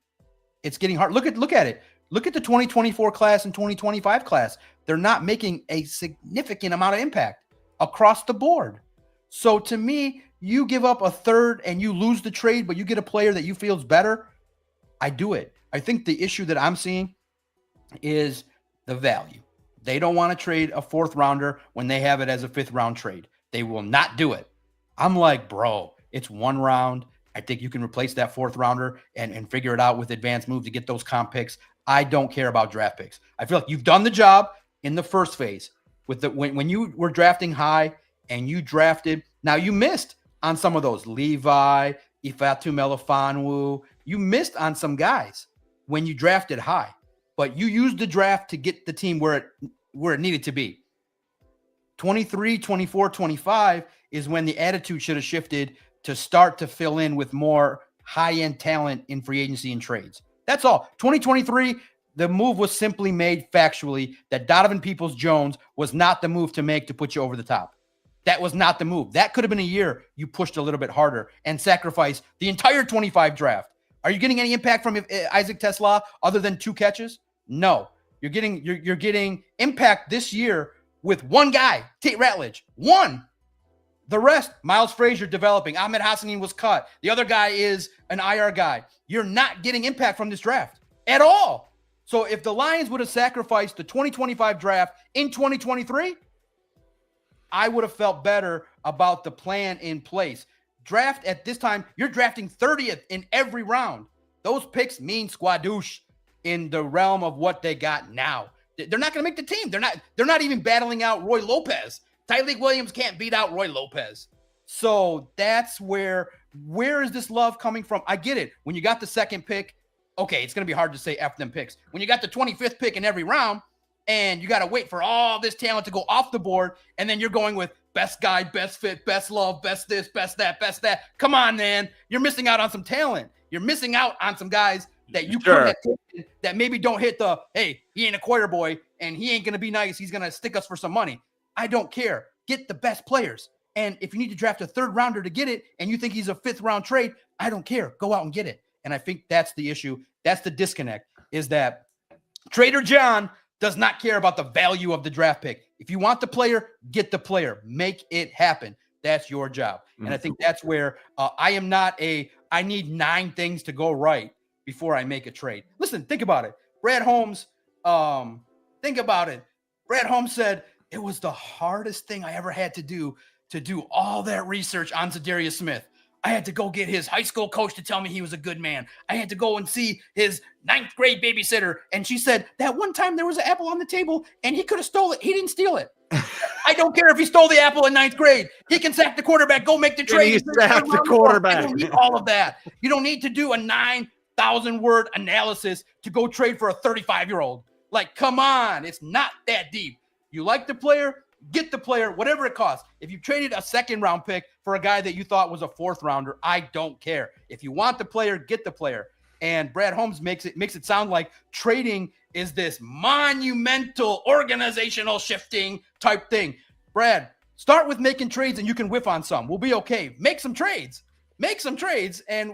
It's getting hard. Look at it. Look at the 2024 class and 2025 class. They're not making a significant amount of impact across the board. So to me, you give up a third and you lose the trade, but you get a player that you feel is better. I do it. I think the issue that I'm seeing is the value. They don't want to trade a fourth rounder when they have it as a fifth round trade. They will not do it. I'm like, bro, it's one round. I think you can replace that fourth rounder and figure it out with advanced moves to get those comp picks. I don't care about draft picks. I feel like you've done the job in the first phase with when you were drafting high and you drafted. Now you missed on some of those Levi, Ifeatu Melifonwu. You missed on some guys when you drafted high, but you used the draft to get the team where it needed to be. 23, 24, 25 is when the attitude should have shifted to start to fill in with more high-end talent in free agency and trades. That's all. 2023, the move was simply made factually that Donovan Peoples-Jones was not the move to make to put you over the top. That was not the move. That could have been a year you pushed a little bit harder and sacrificed the entire 25 draft. Are you getting any impact from Isaac Tesla other than 2 catches? No. You're getting impact this year with one guy, Tate Ratledge. One. The rest, Miles Frazier developing. Ahmed Hassanin was cut. The other guy is an IR guy. You're not getting impact from this draft at all. So if the Lions would have sacrificed the 2025 draft in 2023, I would have felt better about the plan in place. Draft at this time, you're drafting 30th in every round. Those picks mean squadoosh in the realm of what they got now. They're not going to make the team. They're not even battling out Roy Lopez. Tyreek Williams can't beat out Roy Lopez. So that's where is this love coming from? I get it. When you got the second pick, okay, it's going to be hard to say F them picks. When you got the 25th pick in every round and you got to wait for all this talent to go off the board, and then you're going with best guy, best fit, best love, best this, best that, best that. Come on, man. You're missing out on some talent. You're missing out on some guys that you could have taken that maybe don't hit the, hey, he ain't a choir boy and he ain't going to be nice. He's going to stick us for some money. I don't care. Get the best players. And if you need to draft a third rounder to get it and you think he's a 5th round trade, I don't care. Go out and get it. And I think that's the issue. That's the disconnect, is that Trader John does not care about the value of the draft pick. If you want the player, get the player. Make it happen. That's your job. And I think that's where I need 9 things to go right before I make a trade. Listen, think about it. Brad Holmes, think about it. Brad Holmes said, it was the hardest thing I ever had to do all that research on Zadarius Smith. I had to go get his high school coach to tell me he was a good man. I had to go and see his 9th grade babysitter. And she said that one time there was an apple on the table and he could have stole it. He didn't steal it. I don't care if he stole the apple in 9th grade. He can sack the quarterback, go make the trade. He sacked the quarterback. You don't need all of that. You don't need to do a 9,000 word analysis to go trade for a 35-year-old. Like, come on. It's not that deep. You like the player, get the player, whatever it costs. If you traded a 2nd round pick for a guy that you thought was a 4th rounder, I don't care. If you want the player, get the player. And Brad Holmes makes it sound like trading is this monumental organizational shifting type thing. Brad, start with making trades and you can whiff on some. We'll be okay. Make some trades. And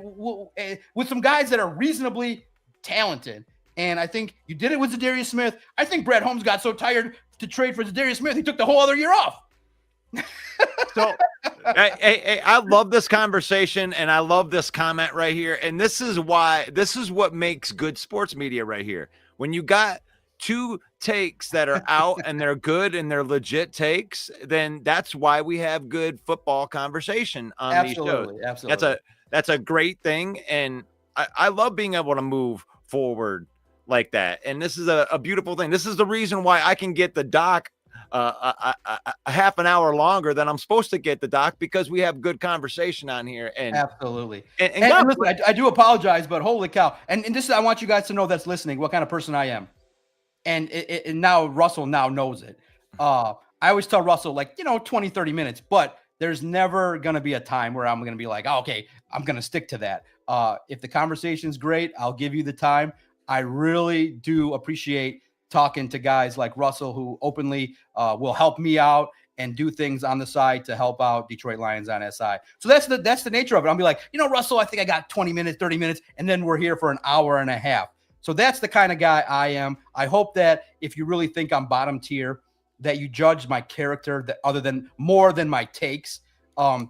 with some guys that are reasonably talented. And I think you did it with Zadarius Smith. I think Brad Holmes got so tired to trade for Zadarius Smith, he took the whole other year off. So, I love this conversation and I love this comment right here. And this is what makes good sports media right here. When you got 2 takes that are out and they're good and they're legit takes, then that's why we have good football conversation on these shows. Absolutely. That's a great thing. And I love being able to move forward like that. And this is a beautiful thing. This is the reason why I can get the doc a half an hour longer than I'm supposed to get the doc, because we have good conversation on here. And absolutely. And listen, I do apologize, but holy cow. And this, I want you guys to know that's listening, what kind of person I am. And now Russell now knows it. I always tell Russell, 20, 30 minutes, but there's never going to be a time where I'm going to be like, oh, okay, I'm going to stick to that. If the conversation's great, I'll give you the time. I really do appreciate talking to guys like Russell, who openly will help me out and do things on the side to help out Detroit Lions on SI. So that's the nature of it. I'll be like, Russell, I think I got 20 minutes, 30 minutes, and then we're here for an hour and a half. So that's the kind of guy I am. I hope that if you really think I'm bottom tier, that you judge my character more than my takes.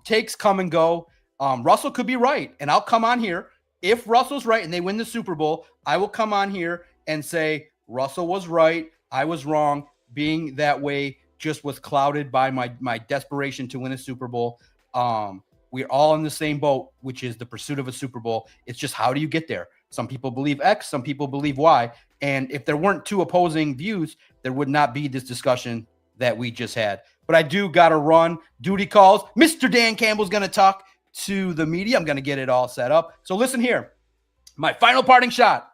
Takes come and go. Russell could be right, and I'll come on here. If Russell's right and they win the Super Bowl, I will come on here and say, Russell was right, I was wrong. Being that way just was clouded by my desperation to win a Super Bowl. We're all in the same boat, which is the pursuit of a Super Bowl. It's just, how do you get there? Some people believe X, some people believe Y. And if there weren't two opposing views, there would not be this discussion that we just had. But I do got to run. Duty calls. Mr. Dan Campbell's going to talk to the media. I'm going to get it all set up. So listen here. My final parting shot.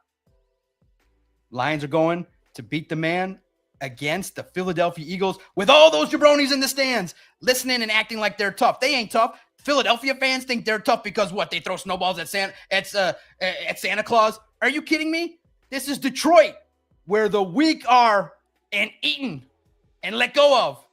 Lions are going to beat the man against the Philadelphia Eagles with all those jabronis in the stands listening and acting like they're tough. They ain't tough. Philadelphia fans think they're tough because what? They throw snowballs at Santa Claus. Are you kidding me? This is Detroit, where the weak are and eaten and let go of.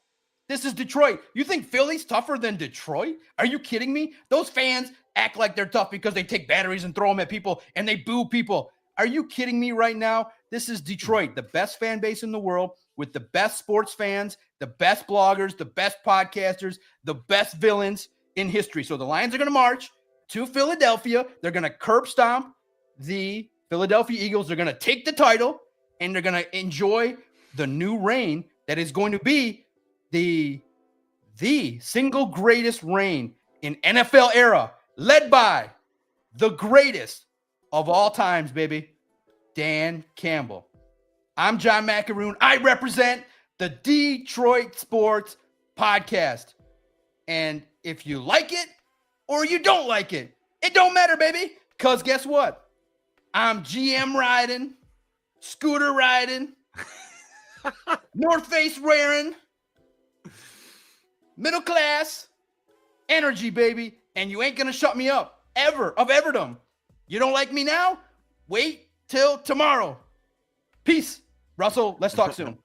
This is Detroit. You think Philly's tougher than Detroit? Are you kidding me? Those fans act like they're tough because they take batteries and throw them at people and they boo people. Are you kidding me right now? This is Detroit, the best fan base in the world, with the best sports fans, the best bloggers, the best podcasters, the best villains in history. So the Lions are going to march to Philadelphia. They're going to curb stomp the Philadelphia Eagles. They're going to take the title, and they're going to enjoy the new reign that is going to be the single greatest reign in NFL era, led by the greatest of all times, baby, Dan Campbell. I'm John Maakaron. I represent the Detroit Sports Podcast. And if you like it or you don't like it, it don't matter, baby. Because guess what? I'm GM riding, scooter riding, North Face wearing, middle class, energy, baby. And you ain't going to shut me up, ever, of everdom. You don't like me now? Wait till tomorrow. Peace. Russell, let's talk soon.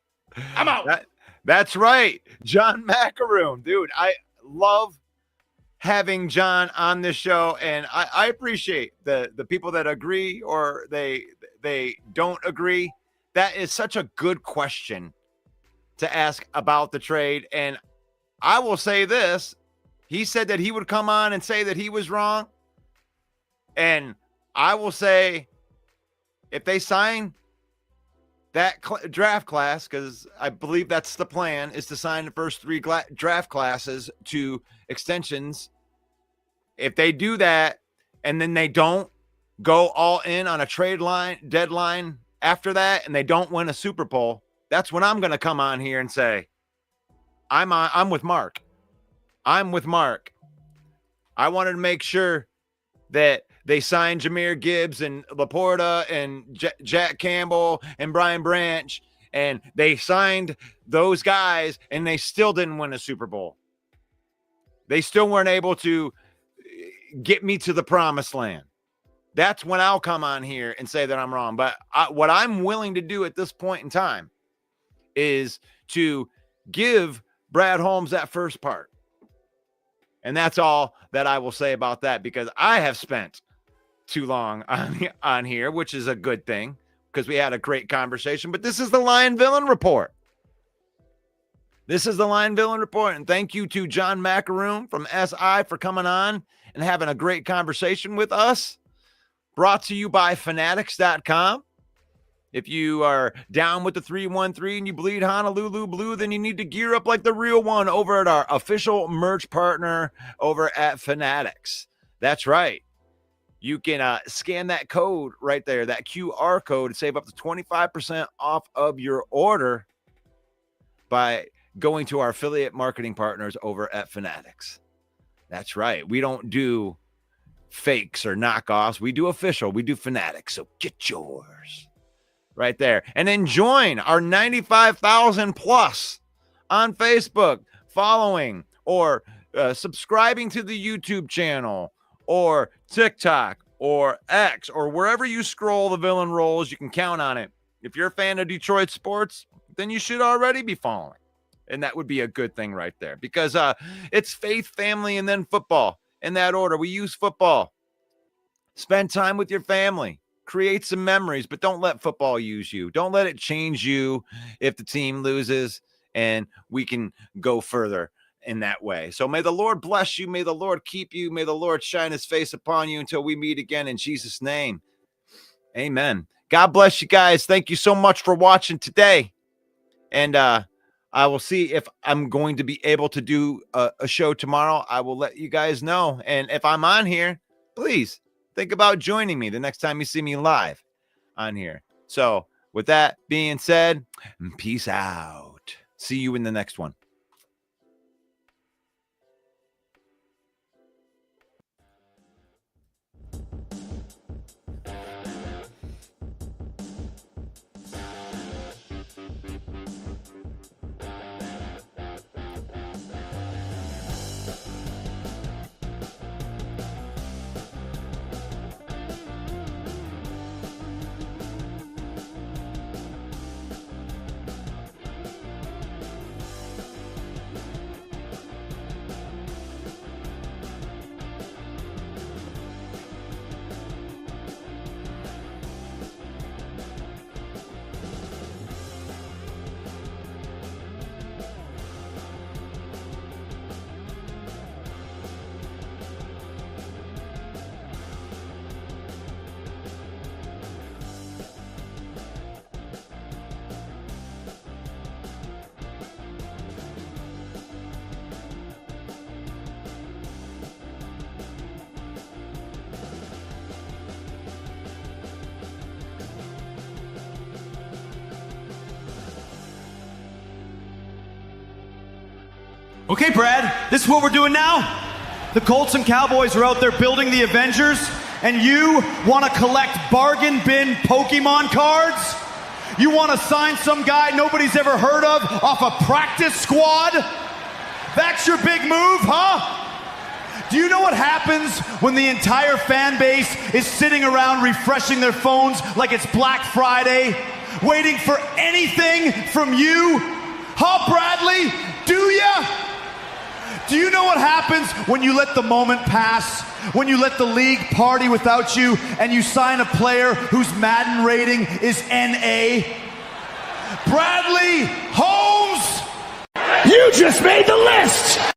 I'm out. That's right. John Maakaron. Dude, I love having John on this show, and I appreciate the people that agree or they don't agree. That is such a good question to ask about the trade. And I will say this. He said that he would come on and say that he was wrong. And I will say, if they sign that draft class, because I believe that's the plan, is to sign the first three draft classes to extensions. If they do that and then they don't go all in on a trade deadline after that, and they don't win a Super Bowl, that's when I'm going to come on here and say, I'm with Mark. I'm with Mark. I wanted to make sure that they signed Jahmyr Gibbs and Laporta and Jack Campbell and Brian Branch, and they signed those guys, and they still didn't win a Super Bowl. They still weren't able to get me to the promised land. That's when I'll come on here and say that I'm wrong. But what I'm willing to do at this point in time is to give Brad Holmes that first part. And that's all that I will say about that, because I have spent too long on here, which is a good thing because we had a great conversation. But this is the Lion Villain Report. This is the Lion Villain Report. And thank you to John Maakaron from SI for coming on and having a great conversation with us. Brought to you by Fanatics.com. If you are down with the 313 and you bleed Honolulu blue, then you need to gear up like the real one over at our official merch partner over at Fanatics. That's right. You can scan that code right there, that QR code, and save up to 25% off of your order by going to our affiliate marketing partners over at Fanatics. That's right. We don't do fakes or knockoffs. We do official. We do Fanatics. So get yours right there. And then join our 95,000 plus on Facebook, following or subscribing to the YouTube channel or TikTok or X or wherever you scroll the villain rolls. You can count on it. If you're a fan of Detroit sports, then you should already be following. And that would be a good thing right there, because it's faith, family, and then football in that order. We use football. Spend time with your family. Create some memories, but don't let football use you. Don't let it change you if the team loses, and we can go further in that way. So may the Lord bless you. May the Lord keep you. May the Lord shine his face upon you until we meet again in Jesus' name. Amen. God bless you guys. Thank you so much for watching today. And I will see if I'm going to be able to do a show tomorrow. I will let you guys know. And if I'm on here, please think about joining me the next time you see me live on here. So with that being said, peace out. See you in the next one. Okay, Brad, this is what we're doing now. The Colts and Cowboys are out there building the Avengers, and you want to collect bargain bin Pokemon cards? You want to sign some guy nobody's ever heard of off a practice squad? That's your big move, huh? Do you know what happens when the entire fan base is sitting around refreshing their phones like it's Black Friday, waiting for anything from you? Huh, Bradley? Do ya? Do you know what happens when you let the moment pass? When you let the league party without you and you sign a player whose Madden rating is NA? Bradley Holmes! You just made the list!